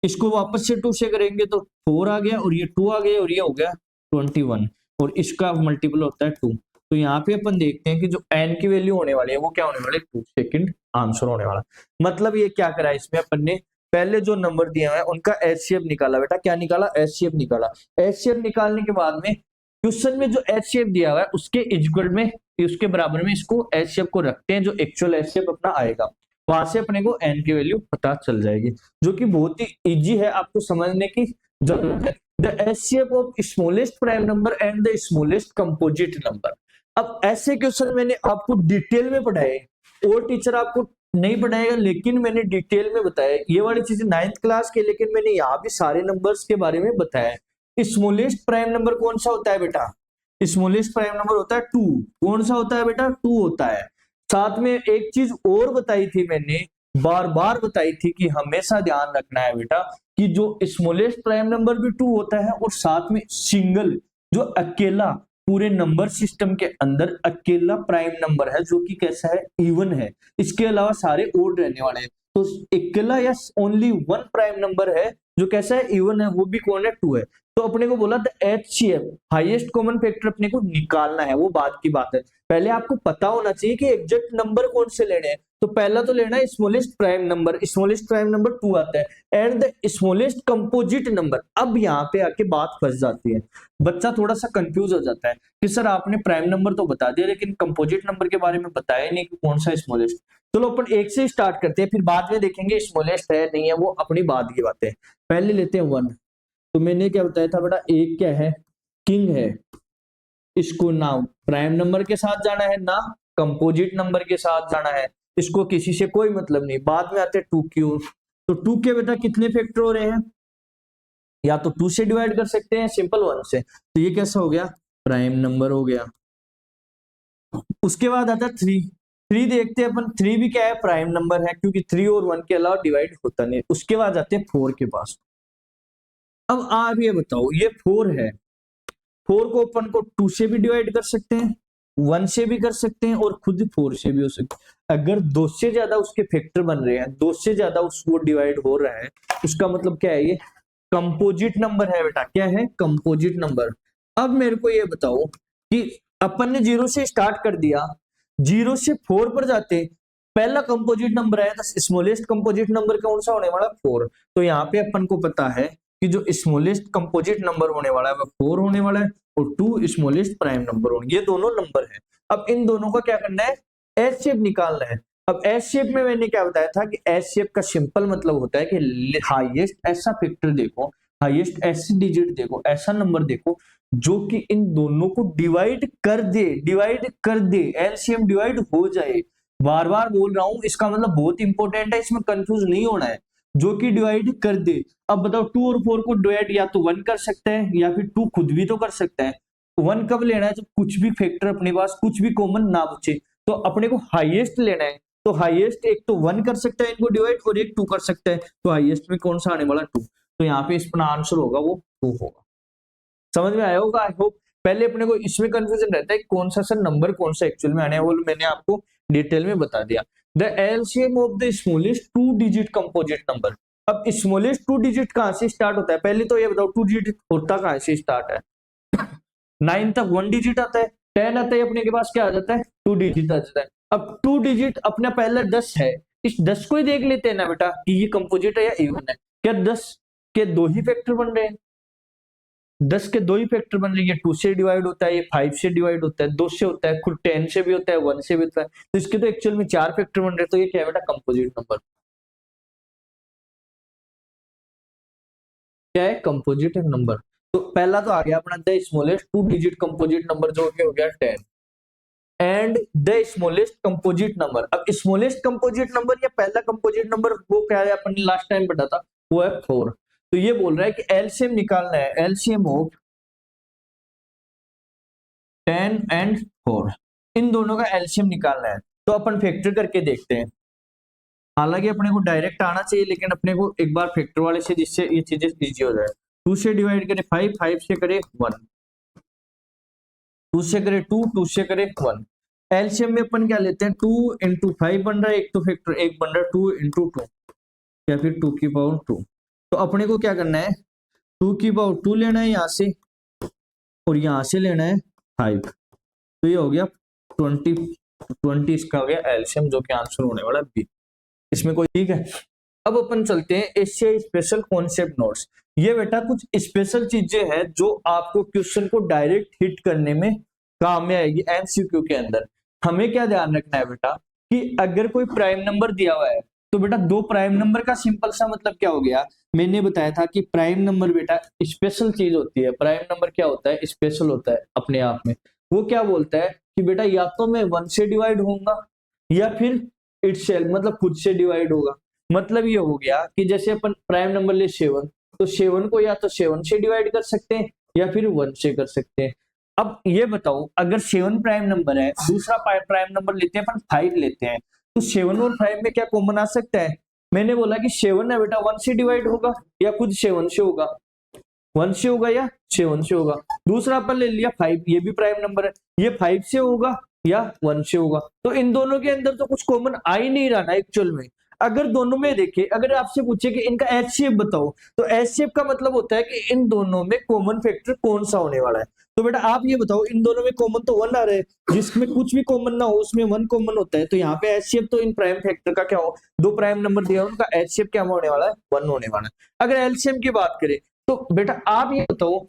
इसको वापस से 2 से करेंगे तो 4 आ गया और ये 2 आ गया और ये हो गया 21 और इसका मल्टीपल होता है 2। तो यहाँ पे अपन देखते हैं कि जो n की वैल्यू होने वाली है वो क्या होने वाले 2 सेकंड आंसर होने वाला। मतलब ये क्या करा इसमें अपन ने पहले जो नंबर दिया है उनका एचसीएफ निकाला। बेटा क्या निकाला? एचसीएफ निकाला। एचसीएफ निकालने के बाद में क्वेश्चन में जो एचसीएफ दिया हुआ है उसके इक्वल में उसके बराबर में इसको एचसीएफ को रखते हैं जो एक्चुअल एचसीएफ अपना आएगा। वहां से अपने को n की वैल्यू पता चल जाएगी जो कि बहुत ही इजी है, आपको समझने की जरूरत है। The HCF of smallest prime number and the smallest composite number. अब ऐसे क्वेश्चन मैंने आपको डिटेल में पढ़ाए और टीचर आपको नहीं पढ़ाएगा, लेकिन मैंने डिटेल में बताया ये वाली चीजें 9th क्लास के, लेकिन मैंने यहाँ भी सारे नंबर्स के बारे में बताया। स्मॉलेस्ट प्राइम नंबर कौन सा होता है बेटा? स्मॉलेस्ट प्राइम नंबर होता है 2। कौन सा होता है बेटा? 2 होता है। साथ में एक चीज और बताई थी मैंने, बार बार बताई थी कि हमेशा ध्यान रखना है बेटा कि जो स्मॉलेस्ट प्राइम नंबर भी 2 होता है और साथ में सिंगल जो अकेला पूरे नंबर सिस्टम के अंदर अकेला प्राइम नंबर है जो कि कैसा है? इवन है। इसके अलावा सारे ओड रहने वाले हैं। तो अकेला या ओनली वन प्राइम नंबर है जो कैसा है? इवन है, वो भी कौन है? 2 है। तो अपने को बोला था एचसीएफ हाईएस्ट कॉमन फैक्टर अपने को निकालना है, वो बात की बात है। पहले आपको पता होना चाहिए कि एग्जैक्ट नंबर कौन से लेने हैं। तो पहला तो लेना है smallest prime number. Smallest prime number 2 आता है and the smallest composite number. अब यहाँ पे आके बात फंस जाती है, बच्चा थोड़ा सा कंफ्यूज हो जाता है कि सर आपने प्राइम नंबर तो बता दिया लेकिन कंपोजिट नंबर के बारे में बताया नहीं कि कौन सा स्मॉलेस्ट। चलो अपन एक से स्टार्ट करते हैं, फिर बाद में देखेंगे स्मॉलेस्ट है नहीं है, वो अपनी बात की बात है। पहले लेते हैं 1। तो मैंने क्या बताया था बेटा? एक क्या है? किंग है। इसको ना प्राइम नंबर के साथ जाना है ना कंपोजिट नंबर के साथ जाना है, इसको किसी से कोई मतलब नहीं। बाद में आते हैं 2 क्यू। तो 2 के बेटा कितने फैक्टर हो रहे हैं? या तो 2 से डिवाइड कर सकते हैं, सिंपल 1 से। तो ये कैसा हो गया? प्राइम नंबर हो गया। उसके बाद आता है 3। 3 देखते हैं अपन, 3 भी क्या है? प्राइम नंबर है क्योंकि 3 और 1 के अलावा डिवाइड होता नहीं। उसके बाद आते हैं 4 के पास। अब आप ये बताओ, ये 4 है, 4 को अपन को 2 से भी डिवाइड कर सकते हैं, 1 से भी कर सकते हैं और खुद 4 से भी हो सकते हैं। अगर 2 से ज्यादा उसके फैक्टर बन रहे हैं, 2 से ज्यादा उसको डिवाइड हो रहा है, उसका मतलब क्या है? ये कंपोजिट नंबर है बेटा। क्या है? Composite number. अब मेरे को ये बताओ कि अपन ने 0 से स्टार्ट कर दिया, 0 से 4 पर जाते, पहला कंपोजिट नंबर आया, स्मॉलेस्ट कंपोजिट नंबर कौन सा होने वाला? 4। तो यहाँ पे अपन को पता है कि जो स्मॉलेस्ट कंपोजिट नंबर होने वाला है वो 4 होने वाला है और 2 स्मॉलेस्ट प्राइम नंबर होंगे। ये दोनों नंबर है। अब इन दोनों का क्या करना है? एचसीएफ निकालना है। अब एचसीएफ में मैंने क्या बताया था कि एचसीएफ का सिंपल मतलब होता है कि हाईएस्ट ऐसा फैक्टर देखो, हाईएस्ट ऐसी डिजिट देखो, ऐसा नंबर देखो जो कि इन दोनों को डिवाइड कर दे, डिवाइड कर दे, एलसीएम डिवाइड हो जाए। बार बार बोल रहा हूं, इसका मतलब बहुत इंपॉर्टेंट है, इसमें कंफ्यूज नहीं होना है। जो कि डिवाइड कर दे। अब बताओ 2 और 4 को डिवाइड या तो 1 कर सकता है या फिर 2 खुद भी तो कर सकता है। 1 कब लेना है? जब कुछ भी फैक्टर अपने पास कुछ भी कॉमन ना बचे। तो अपने को हाईएस्ट लेना है, तो हाईएस्ट एक तो 1 कर सकता है इनको डिवाइड और एक 2 कर सकता है। तो हाईएस्ट में कौन सा आने वाला? 2। तो यहाँ पे इसका आंसर होगा वो 2 होगा। समझ में आया होगा आई होप। पहले अपने को इसमें कंफ्यूजन रहता है कौन सा सर नंबर कौन सा एक्चुअल में आने वाला, मैंने आपको डिटेल में बता दिया। The LCM of the smallest 2 digit composite number. अब स्मॉलेस्ट 2 डिजिट कहां से स्टार्ट होता है? पहले तो ये बताओ 2 डिजिट होता कहां से स्टार्ट है? 9 तक 1 डिजिट आता है, 10 आता है, अपने के पास क्या आ जाता है? 2 डिजिट आ जाता है। अब 2 डिजिट अपना पहला 10 है, इस 10 को ही देख लेते हैं ना बेटा कि ये कंपोजिट है या इवन है। क्या 10 के 2 ही फैक्टर बन रहे हैं? 10 के 2 ही फैक्टर बन रही है। 2 से डिवाइड होता है, ये 5 से डिवाइड होता है, 2 से होता है, खुद 10 से भी होता है, 1 से भी होता है। तो इसके तो एक्चुअल में 4 फैक्टर बन रहे हैं। तो ये क्या है बेटा? Composite number. क्या है? Composite number. तो पहला तो आ गया अपना the smallest 2 digit composite number जो कि हो गया 10 and the smallest composite number. अब स्मॉलेस्ट कंपोजिट नंबर या पहला कंपोजिट नंबर वो क्या है? अपन ने लास्ट टाइम पढ़ा था, वो है 4। तो ये बोल रहा है कि एलसीएम निकालना है, एलसीएम ऑफ 10 एंड 4, इन दोनों का एलसीएम निकालना है। तो अपन फैक्टर करके देखते हैं। हालांकि अपने को डायरेक्ट आना चाहिए लेकिन अपने को एक बार फैक्टर वाले से, जिससे ये चीजें इजी हो जाए। 2 से डिवाइड करे 5, 5 से करे 1, 2 से करे 2, 2 से करे 1। एलसीएम में अपन क्या लेते हैं? 2 इंटू 5 बन रहा है, एक तो फैक्टर एक बन रहा है 2 इंटू 2 या फिर 2 की पावर 2। तो अपने को क्या करना है, 2 की पावर 2 लेना है यहाँ से और यहाँ से लेना है 5। तो ये हो गया 20 इसका हो गया एलसीएम, जो कि आंसर होने वाला बी इसमें कोई। ठीक है, अब अपन चलते हैं एशिया स्पेशल कॉन्सेप्ट नोट्स। ये बेटा कुछ स्पेशल चीजें हैं जो आपको क्वेश्चन को डायरेक्ट हिट करने में काम में आएगी एमसीक्यू के अंदर। हमें क्या ध्यान रखना है बेटा कि अगर कोई प्राइम नंबर दिया हुआ है तो बेटा दो प्राइम नंबर का सिंपल सा मतलब क्या हो गया, मैंने बताया था कि प्राइम नंबर बेटा स्पेशल चीज होती है। प्राइम नंबर क्या होता है, स्पेशल होता है अपने आप में। वो क्या बोलता है कि बेटा या तो मैं 1 से डिवाइड होऊंगा या फिर इटसेल्फ मतलब खुद से डिवाइड होगा। मतलब ये हो गया कि जैसे अपन प्राइम नंबर ले 7, तो 7 को या तो 7 से डिवाइड कर सकते हैं या फिर 1 से कर सकते हैं। अब ये बताओ अगर 7 प्राइम नंबर है, दूसरा प्राइम नंबर लेते हैं अपन 5 लेते हैं, तो 7 और 5 में क्या कॉमन आ सकता है। मैंने बोला कि 7 है बेटा 1 से डिवाइड होगा या खुद 7 से होगा, 1 से होगा या 7 से होगा। दूसरा अपन ले लिया 5, ये भी प्राइम नंबर है, ये 5 से होगा या 1 से होगा। तो इन दोनों के अंदर तो कुछ कॉमन आ ही नहीं रहा ना एक्चुअल में। अगर दोनों में देखे, अगर आपसे पूछे कि इनका एचसीएफ बताओ, तो एचसीएफ का मतलब होता है कि इन दोनों में कॉमन फैक्टर कौन सा होने वाला है। तो बेटा आप ये बताओ, इन दोनों में कॉमन तो 1 आ रहा है, जिसमें कुछ भी कॉमन ना हो उसमें 1 कॉमन होता है। तो यहाँ पे एचसीएफ तो इन प्राइम फैक्टर का क्या हो, दो प्राइम नंबर दिया उनका एचसीएफ क्या होने वाला है, 1 होने वाला है। अगर एलसीएम की बात करें तो बेटा आप ये बताओ,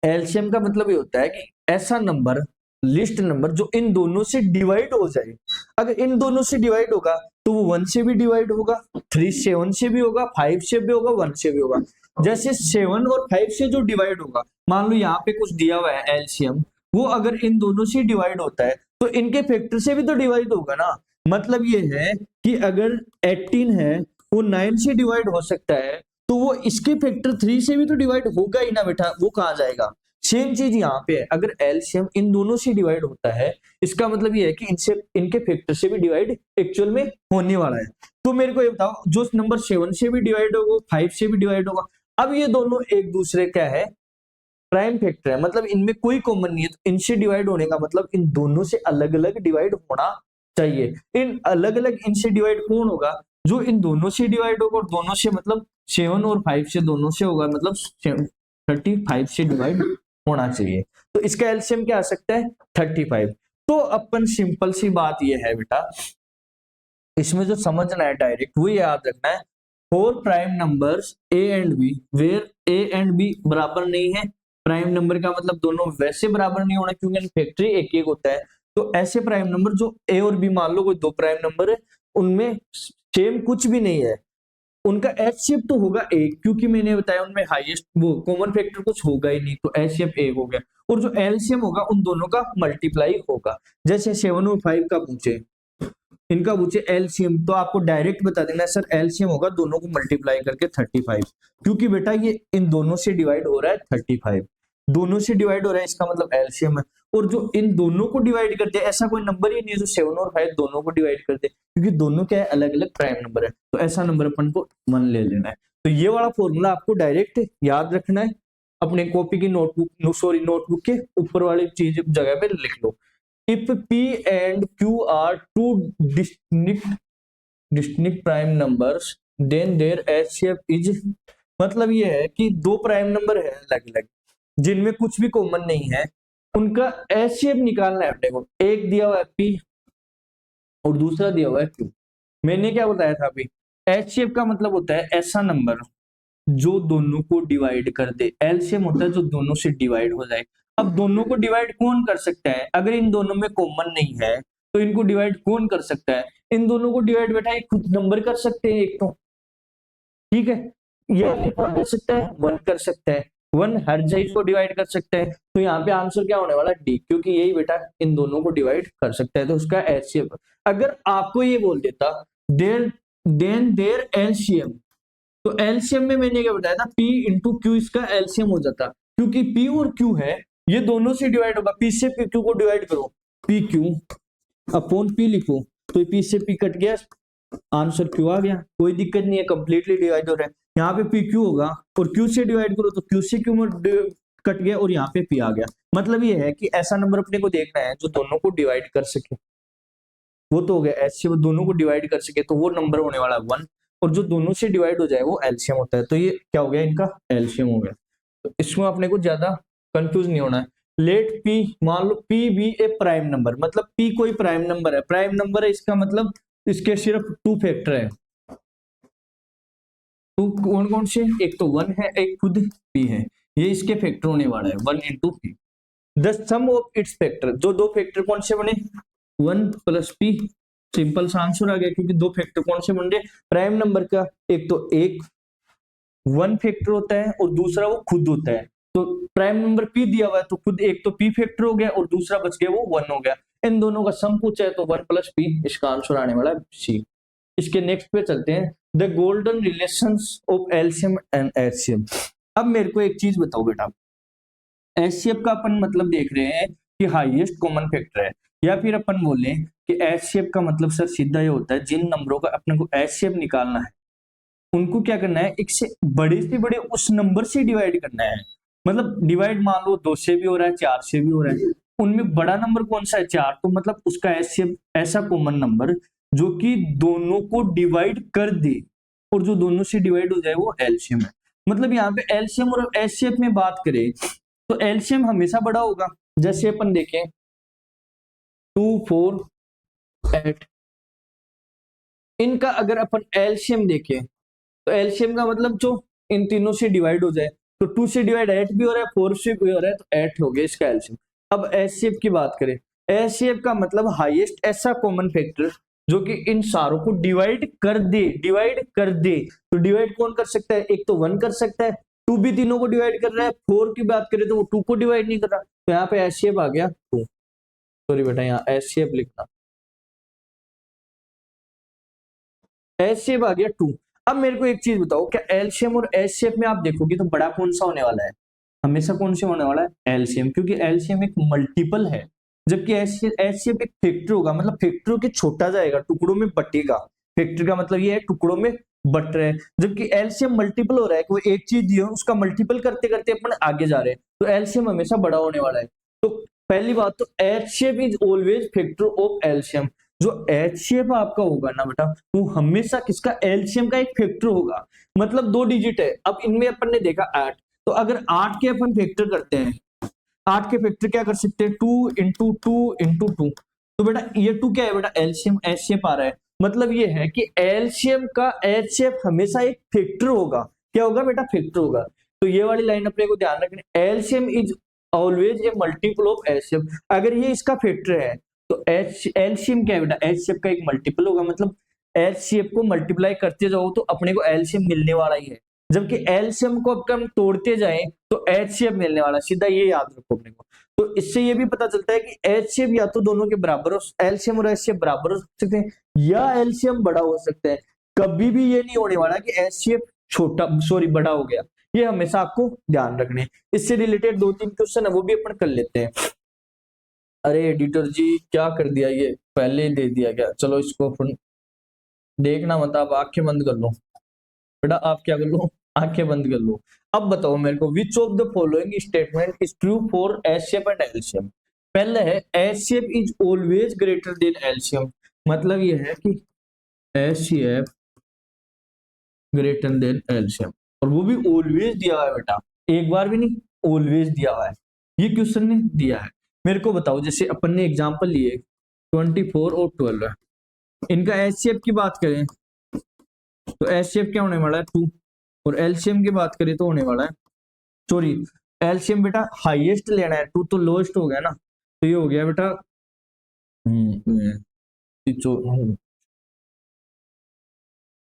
एलसीएम का मतलब ये होता है कि ऐसा नंबर, लिस्ट नंबर जो इन दोनों से डिवाइड हो जाए। अगर इन दोनों से डिवाइड होगा तो वो 1 से भी डिवाइड होगा, 3 7 से भी होगा, 5 से भी होगा, 1 से भी होगा। जैसे 7 और 5 से जो डिवाइड होगा, मान लो यहाँ पे कुछ दिया हुआ है एलसीएम, वो अगर इन दोनों से डिवाइड होता है तो इनके फैक्टर से भी तो डिवाइड होगा ना। मतलब ये है कि अगर 18 है वो 9 से डिवाइड हो सकता है, तो वो इसके फैक्टर 3 से भी तो डिवाइड होगा ही ना बेटा, वो कहाँ जाएगा। सेम चीज यहाँ पे है, अगर एलसीएम इन दोनों से डिवाइड होता है, इसका मतलब ये है कि इनसे इनके फैक्टर से भी डिवाइड एक्चुअल में होने वाला है। तो मेरे को ये बताओ, जो नंबर 7 से भी डिवाइड होगा, 5 से भी डिवाइड होगा। अब ये दोनों एक दूसरे क्या है, प्राइम फैक्टर है, मतलब इनमें कोई कॉमन नहीं है। तो इनसे डिवाइड होने का मतलब इन दोनों से अलग अलग डिवाइड होना चाहिए। इन अलग अलग इनसे डिवाइड कौन होगा, जो इन दोनों से डिवाइड होगा, और दोनों से मतलब 7 और 5 से दोनों से होगा, मतलब 35 से डिवाइड होना चाहिए। तो इसका एलसीएम क्या आ सकता है, 35। तो अपन सिंपल सी बात ये है बेटा, इसमें जो समझना है डायरेक्ट वो याद रखना है, 4 prime numbers A and B where A and B बराबर नहीं है। प्राइम नंबर का मतलब दोनों वैसे बराबर नहीं होना क्योंकि फैक्टरी एक एक होता है। तो ऐसे प्राइम नंबर जो ए और बी, मान लो कोई दो प्राइम नंबर है, उनमें सेम कुछ भी नहीं है, उनका एचसीएफ तो होगा एक, क्योंकि मैंने बताया उनमें हाईएस्ट वो कॉमन फैक्टर कुछ होगा ही नहीं, तो एचसीएफ एक हो गया। और जो एलसीएम होगा उन दोनों का मल्टीप्लाई होगा। जैसे 7 और 5 का पूछे, इनका पूछे एलसीएम, तो आपको डायरेक्ट बता देना सर एलसीएम होगा दोनों को मल्टीप्लाई करके 35, क्योंकि बेटा ये इन दोनों से डिवाइड हो रहा है 35, दोनों से डिवाइड हो रहा है, इसका मतलब एलसीएम है। और जो इन दोनों को डिवाइड करते हैं, ऐसा कोई नंबर ही नहीं है जो 7 और 5 दोनों को डिवाइड करते हैं, क्योंकि दोनों क्या है, अलग अलग प्राइम नंबर है। तो ऐसा नंबर अपन को 1 ले लेना है। तो ये वाला फॉर्मूला आपको डायरेक्ट याद रखना है, अपने कॉपी की नोटबुक के ऊपर वाली चीज जगह पे लिख लो। If P and Q are two distinct prime numbers, then their HCF is, मतलब ये है कि दो प्राइम नंबर है अलग अलग जिनमें कुछ भी कॉमन नहीं है, उनका HCF निकालना है अपने को। एक दिया हुआ है P और दूसरा दिया हुआ है Q। मैंने क्या बताया था अभी, HCF का मतलब होता है ऐसा नंबर जो दोनों को डिवाइड कर दे, एलसीएम होता है जो दोनों से डिवाइड हो जाए। अब दोनों को डिवाइड कौन कर सकता है, अगर इन दोनों में कॉमन नहीं है तो इनको डिवाइड कौन कर सकता है, इन दोनों को डिवाइड बेटा एक खुद नंबर कर सकते हैं एक तो, ठीक है, ये कर सकता है 1 कर सकता है, 1 हर चीज को डिवाइड कर सकता है। तो यहाँ पे आंसर क्या होने वाला है, डी, क्योंकि यही बेटा इन दोनों को डिवाइड कर सकता है। तो उसका एचसीएफ, अगर आपको ये बोल देता देयर एलसीएम, तो एलसीएम में मैंने क्या बताया था, P इंटू क्यू इसका एलसीएम हो जाता, क्योंकि P और Q है ये दोनों से डिवाइड होगा। P से Q को डिवाइड करो, PQ अपॉन P लिखो, तो P से P कट गया, आंसर Q आ गया, कोई दिक्कत नहीं है, कंप्लीटली डिवाइड हो रहा है। यहाँ पे PQ होगा और Q से डिवाइड करो तो Q से Q में कट गया और यहाँ पे P आ गया। मतलब ये है कि ऐसा नंबर अपने को देखना है जो दोनों को डिवाइड कर सके, वो तो हो गया एच से, वो दोनों को डिवाइड कर सके, तो वो नंबर होने वाला 1। और जो दोनों से डिवाइड हो जाए वो एलसीएम होता है। तो ये क्या हो गया, इनका एलसीएम हो गया। तो इसमें अपने को ज्यादा कंफ्यूज नहीं होना है। लेट पी, मान लो पी बी ए प्राइम नंबर, मतलब पी कोई प्राइम नंबर है, प्राइम नंबर है इसका मतलब इसके सिर्फ 2 फैक्टर है। टू कौन कौन से, एक तो 1 है, एक खुद पी है, ये इसके फैक्टर होने वाला है 1 into p। The sum of its factor, जो दो फैक्टर कौन से बने, 1 plus p। सिंपल सा आंसर आ गया, क्योंकि दो फैक्टर कौन से बन रहे, प्राइम नंबर का एक तो एक 1 फैक्टर होता है और दूसरा वो खुद होता है। तो प्राइम नंबर p दिया हुआ है तो खुद एक तो p फैक्टर हो गया और दूसरा बच गया वो 1 हो गया। इन दोनों का सम पूछा है तो 1 plus p, इसका आंसर आने वाला है सी। इसके नेक्स्ट पे चलते हैं, the golden relations of LCM and HCF. अब मेरे को एक चीज बताओ बेटा, एचसीएफ का अपन मतलब देख रहे हैं कि हाईएस्ट कॉमन फैक्टर है, या फिर अपन बोले कि एचसीएफ का मतलब सर सीधा ये होता है जिन नंबरों का अपने को एचसीएफ निकालना है उनको क्या करना है, एक से बड़े उस नंबर से डिवाइड करना है। मतलब डिवाइड मान लो 2 से भी हो रहा है, 4 से भी हो रहा है, उनमें बड़ा नंबर कौन सा है, 4, तो मतलब उसका एचसीएफ ऐसा कॉमन नंबर जो कि दोनों को डिवाइड कर दे और जो दोनों से डिवाइड हो जाए वो एलसीएम है। मतलब यहाँ पे एलसीएम और एचसीएफ में बात करें तो एलसीएम हमेशा बड़ा होगा। जैसे अपन देखें 2 4 8, इनका अगर अपन एलसीएम देखें तो एलसीएम का मतलब जो इन तीनों से डिवाइड हो जाए, तो 2 से डिवाइड 8 भी हो रहा है, 4 से भी हो रहा है, तो 8 हो गया इसका एलसीएम। अब एचसीएफ की बात करें, एचसीएफ का मतलब हाईएस्ट ऐसा कॉमन फैक्टर जो कि इन सारों को डिवाइड कर दे। तो डिवाइड कौन कर सकता है, एक तो 1 कर सकता है, 2 भी तीनों को डिवाइड कर रहा है, 4 की बात करें तो वो 2 को डिवाइड नहीं कर रहा, तो यहाँ पे एचसीएफ आ गया 2। सॉरी बेटा, यहाँ एचसीएफ लिखना, एचसीएफ आ गया 2। अब मेरे को एक चीज बताओ, क्या एलसीएम और एचसीएफ में आप देखोगे तो बड़ा कौन सा होने वाला है, हमेशा कौन से होने वाला है, एलसीएम, क्योंकि एलसीएम एक मल्टीपल है, जबकि एचसीएफ एक फैक्टर होगा, मतलब फैक्टर के छोटा जाएगा, टुकड़ों में बटेगा। फैक्टर का मतलब ये है टुकड़ों में बट रहे हैं, जबकि एलसीएम मल्टीपल हो रहा है कि वो एक चीज दी है उसका मल्टीपल करते करते अपन आगे जा रहे हैं, तो एलसीएम हमेशा बड़ा होने वाला है। तो पहली बात तो HCF is always factor of LCM. जो एचसीएफ आपका होगा ना बेटा, वो हमेशा किसका, एलसीएम का एक फैक्टर होगा, मतलब 2 डिजिट है। अब इनमें अपन ने देखा 8, तो अगर 8 के अपन फैक्टर करते हैं, 8 के फैक्टर क्या कर सकते हैं, 2 into 2 into 2, तो बेटा ये 2 क्या है बेटा, एलसीएम एचसीएफ आ रहा है। मतलब ये है कि एलसीएम का एचसीएफ हमेशा एक फैक्टर होगा, क्या होगा बेटा, फैक्टर होगा। तो ये वाली लाइन अपने को ध्यान रखनी, LCM is always a multiple of HCF. अगर ये इसका फैक्टर है तो एलसीएम क्या है बेटा, एचसीएफ का एक मल्टीपल होगा, मतलब एचसीएफ को मल्टीप्लाई करते जाओ तो अपने को एलसीएम मिलने वाला ही है, जबकि एलसीएम को अब हम तोड़ते जाएं तो एचसीएफ मिलने वाला, सीधा ये याद रखो अपने को। तो इससे ये भी पता चलता है कि एचसीएफ या तो दोनों के बराबर हो, एलसीएम और एचसीएफ बराबर हो सकते हैं, या एलसीएम बड़ा हो सकता है। कभी भी ये नहीं होने वाला कि एचसीएफ बड़ा हो गया, ये हमेशा आपको ध्यान रखने। इससे रिलेटेड 2-3 क्वेश्चन है वो भी अपन कर लेते हैं। अरे एडिटर जी क्या कर दिया, ये पहले ही दे दिया क्या, चलो इसको अपन देखना मत, आप आंखें बंद कर लो बेटा, आप क्या कर लो, आंखें बंद कर लो। अब बताओ मेरे को, विच of the following statement is true for HCF and LCM. पहले है HCF is always greater than LCM, मतलब ये है कि एचसीएफ ग्रेटर देन एलसीएम, और वो भी ऑलवेज दिया हुआ है बेटा, एक बार भी नहीं, ऑलवेज दिया हुआ है, ये क्वेश्चन ने दिया है। मेरे को बताओ, जैसे अपन ने एग्जांपल लिए 24 और 12 है, इनका एचसीएफ की बात करें तो एचसीएफ क्या होने वाला है 2, और एलसीएम की बात करें तो होने वाला है, सॉरी एलसीएम बेटा हाईएस्ट लेना है, 2 तो लोएस्ट हो गया ना, तो ये हो गया बेटा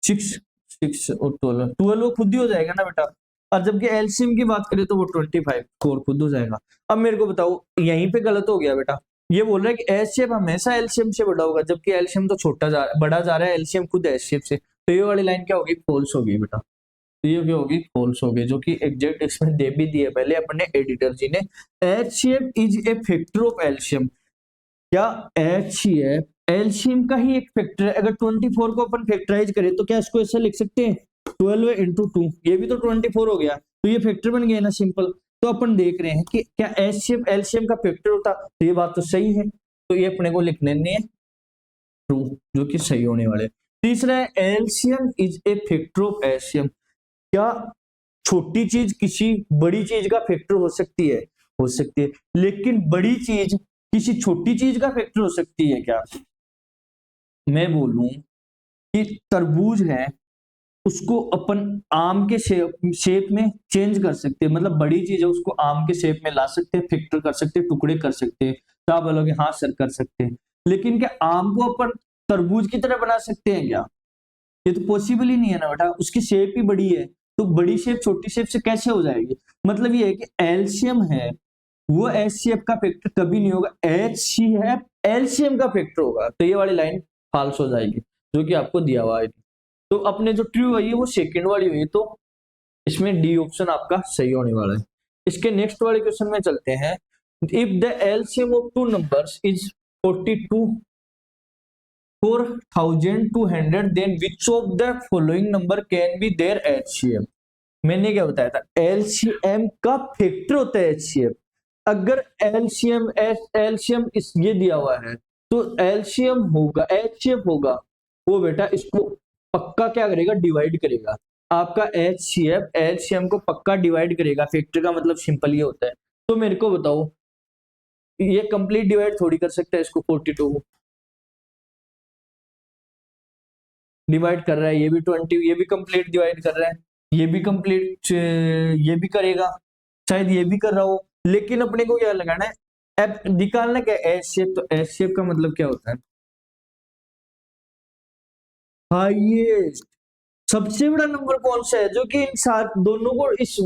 6 और 12 खुद ही हो जाएगा ना बेटा, और जबकि एलसीएम की बात करें तो वो 25 4 खुद हो जाएगा। अब मेरे को बताओ, यहीं पे गलत हो गया बेटा, ये बोल रहा है कि एचसीएफ हमेशा एलसीएम से बड़ा होगा, जबकि एलसीएम तो बड़ा जा रहा है, एलसीएम खुद एचसीएफ से, तो ये वाली लाइन क्या होगी, फॉल्स होगी बेटा, तो ये क्या होगी, फॉल्स होगी, जो कि एग्जैक्ट इसमें दे भी दिए पहले अपने एडिटर जी ने। HCF is a factor of LCM, क्या एचसीएफ एलसीएम का ही एक फैक्टर है। अगर 24 को अपन फैक्टराइज करें तो क्या इसको ऐसा लिख सकते हैं 12 into 2, ये भी तो 24 हो गया, तो ये फैक्टर बन गया ना, सिंपल। तो अपन देख रहे हैं कि क्या एचसीएफ एलसीएम का फैक्टर होता, तो ये बात तो सही है, तो ये अपने को लिखने नहीं है ट्रू, जो कि सही होने वाले। तीसरा है LCM is a factor of LCM. क्या छोटी चीज किसी बड़ी चीज का फैक्टर हो सकती है? हो सकती है, लेकिन बड़ी चीज किसी छोटी चीज का फैक्टर हो सकती है क्या? मैं बोलूं कि तरबूज है, उसको अपन आम के शेप में चेंज कर सकते हैं, मतलब बड़ी चीज है उसको आम के शेप में ला सकते हैं, फैक्टर कर सकते हैं, टुकड़े कर सकते हैं। तो आप बोलोगे हाँ सर कर सकते हैं, लेकिन क्या आम को अपन तरबूज की तरह बना सकते हैं क्या? ये तो पॉसिबल ही नहीं है ना बेटा, उसकी शेप ही बड़ी है, तो बड़ी शेप छोटी शेप से कैसे हो जाएगी? मतलब ये है कि एलसीएम है वो एचसीएफ का फैक्टर कभी नहीं होगा, एचसीएफ एलसीएम का फैक्टर होगा। तो ये वाली लाइन फाल्स हो जाएगी जो कि आपको दिया हुआ है। तो अपने जो ट्रू हुई है वो सेकंड वाली हुई है, तो इसमें डी ऑप्शन आपका सही होने वाला है। इसके नेक्स्ट वाले क्वेश्चन में चलते हैं। If the LCM of two numbers is 42,200 then which of the following number can be there HCM. मैंने क्या बताया था, एलसीएम का फैक्टर होता है एचसीएम। अगर एलसीएम इस ये दिया हुआ है तो एलसीएम होगा एचसीएफ होगा, वो बेटा इसको पक्का क्या करेगा, डिवाइड करेगा। आपका एचसीएफ एलसीएम को पक्का डिवाइड करेगा, फैक्टर का मतलब सिंपल ये होता है। तो मेरे को बताओ, ये कंप्लीट डिवाइड थोड़ी कर सकता है इसको, 42 को डिवाइड कर रहा है, ये भी 20, ये भी कंप्लीट डिवाइड कर रहा है, ये भी कंप्लीट ये भी करेगा, शायद ये भी कर रहा हो, लेकिन अपने को क्या लगाना है, अब निकालना क्या, एच शेप। तो एच शेप का मतलब क्या होता है, हाईएस्ट, सबसे बड़ा नंबर कौन सा है जो कि इन सात दोनों को इस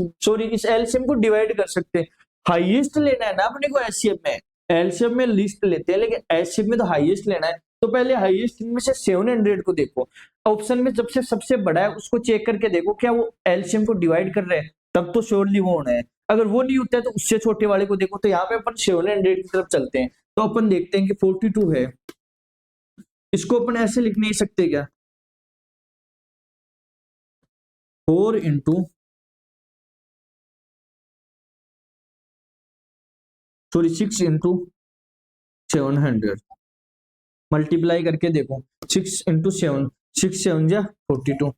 एलसीएम को डिवाइड कर सकते हैं। हाईएस्ट लेना है ना अपने को एचसीएफ में, एलसीएम में लिस्ट लेते हैं लेकिन एचसीएफ में तो हाईएस्ट लेना है। तो पहले हाईएस्ट में से 700 को देखो, ऑप्शन में जब से सबसे बड़ा है उसको चेक करके देखो क्या वो एलसीएम को डिवाइड कर रहे हैं, तब तो श्योरली वो होना है। अगर वो नहीं होता है तो उससे छोटे वाले को देखो। तो यहाँ पे अपन 700 की तरफ चलते हैं, तो अपन देखते हैं कि 42 है, इसको अपन ऐसे लिख नहीं सकते क्या, 4 इंटू 6 इंटू 700 मल्टीप्लाई करके देखो, 6 इंटू 7, 6 7 जा 42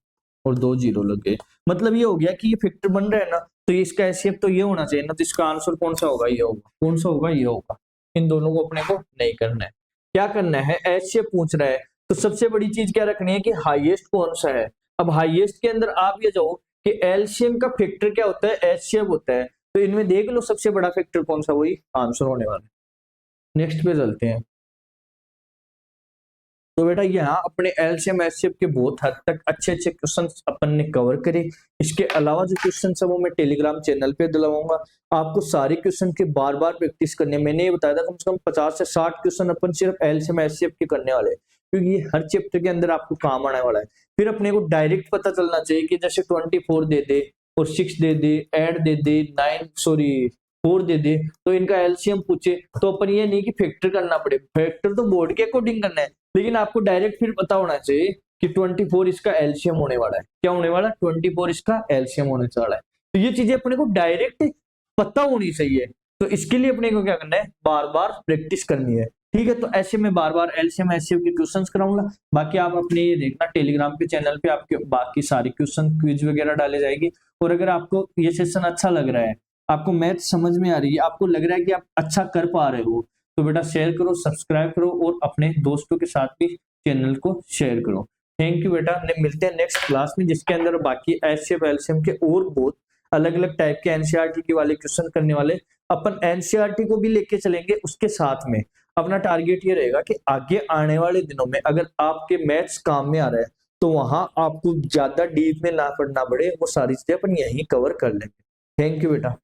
और 2 जीरो लग गए। मतलब ये हो गया कि ये फैक्टर बन रहा है ना, तो इसका एचसीएफ तो ये होना चाहिए ना, तो इसका आंसर कौन सा होगा, ये होगा। कौन सा होगा, ये होगा। इन दोनों को अपने को नहीं करना है, क्या करना है, एचसीएफ पूछ रहा है तो सबसे बड़ी चीज क्या रखनी है कि हाईएस्ट कौन सा है। अब हाईएस्ट के अंदर आप ये जाओ कि एलसीएम का फैक्टर क्या होता है, एचसीएफ होता है, तो इनमें देख लो सबसे बड़ा फैक्टर कौन सा, वही आंसर होने वाला है। नेक्स्ट पे चलते हैं। तो बेटा यहाँ अपने एलसीएम एचसीएफ के बहुत हद तक अच्छे अच्छे क्वेश्चन अपन ने कवर करे। इसके अलावा जो क्वेश्चन है वो मैं टेलीग्राम चैनल पे दिलवाऊंगा आपको। सारे क्वेश्चन के बार बार प्रैक्टिस करने, मैंने ये बताया था कम से कम 50 से 60 क्वेश्चन अपन सिर्फ एलसीएम एचसीएफ के करने वाले हैं, क्योंकि ये हर चैप्टर के अंदर आपको काम आने वाला है। फिर अपने को डायरेक्ट पता चलना चाहिए कि जैसे 24 दे दे और 6 दे दे, 8 दे दे, 4 दे दे, तो इनका एलसीएम पूछे तो अपन ये नहीं कि फैक्टर करना पड़े, फैक्टर तो बोर्ड के अकॉर्डिंग करना है, लेकिन आपको डायरेक्ट फिर पता होना चाहिए कि 24 इसका एलसीएम होने वाला है। क्या होने वाला है, 24 इसका एलसीएम होने वाला है। तो ये चीजें अपने को डायरेक्ट पता होनी चाहिए। तो इसके लिए अपने को क्या करना है, बार बार प्रैक्टिस करनी है, ठीक है। तो ऐसे में बार बार एलसीएम एचसीएफ के क्वेश्चंस कराऊंगा। बाकी आप अपने ये देखना टेलीग्राम पे चैनल पे आपके बाकी सारे क्वेश्चन क्विज वगैरह डाले जाएगी। और अगर आपको ये सेशन अच्छा लग रहा है, आपको मैथ समझ में आ रही है, आपको लग रहा है कि आप अच्छा कर पा रहे हो, तो बेटा शेयर करो, सब्सक्राइब करो और अपने दोस्तों के साथ भी चैनल को शेयर करो। थैंक यू बेटा, मिलते हैं नेक्स्ट क्लास में जिसके अंदर बाकी एचसीएफ एलसीएम के और बहुत अलग अलग टाइप के एनसीईआरटी के वाले क्वेश्चन करने वाले। अपन एनसीईआरटी को भी लेके चलेंगे, उसके साथ में अपना टारगेट ये रहेगा कि आगे आने वाले दिनों में अगर आपके मैथ्स काम में आ रहा है तो वहां आपको ज्यादा डीप में ना पढ़ना पड़े, वो सारी चीजें अपन यहीं कवर कर लेंगे। थैंक यू बेटा।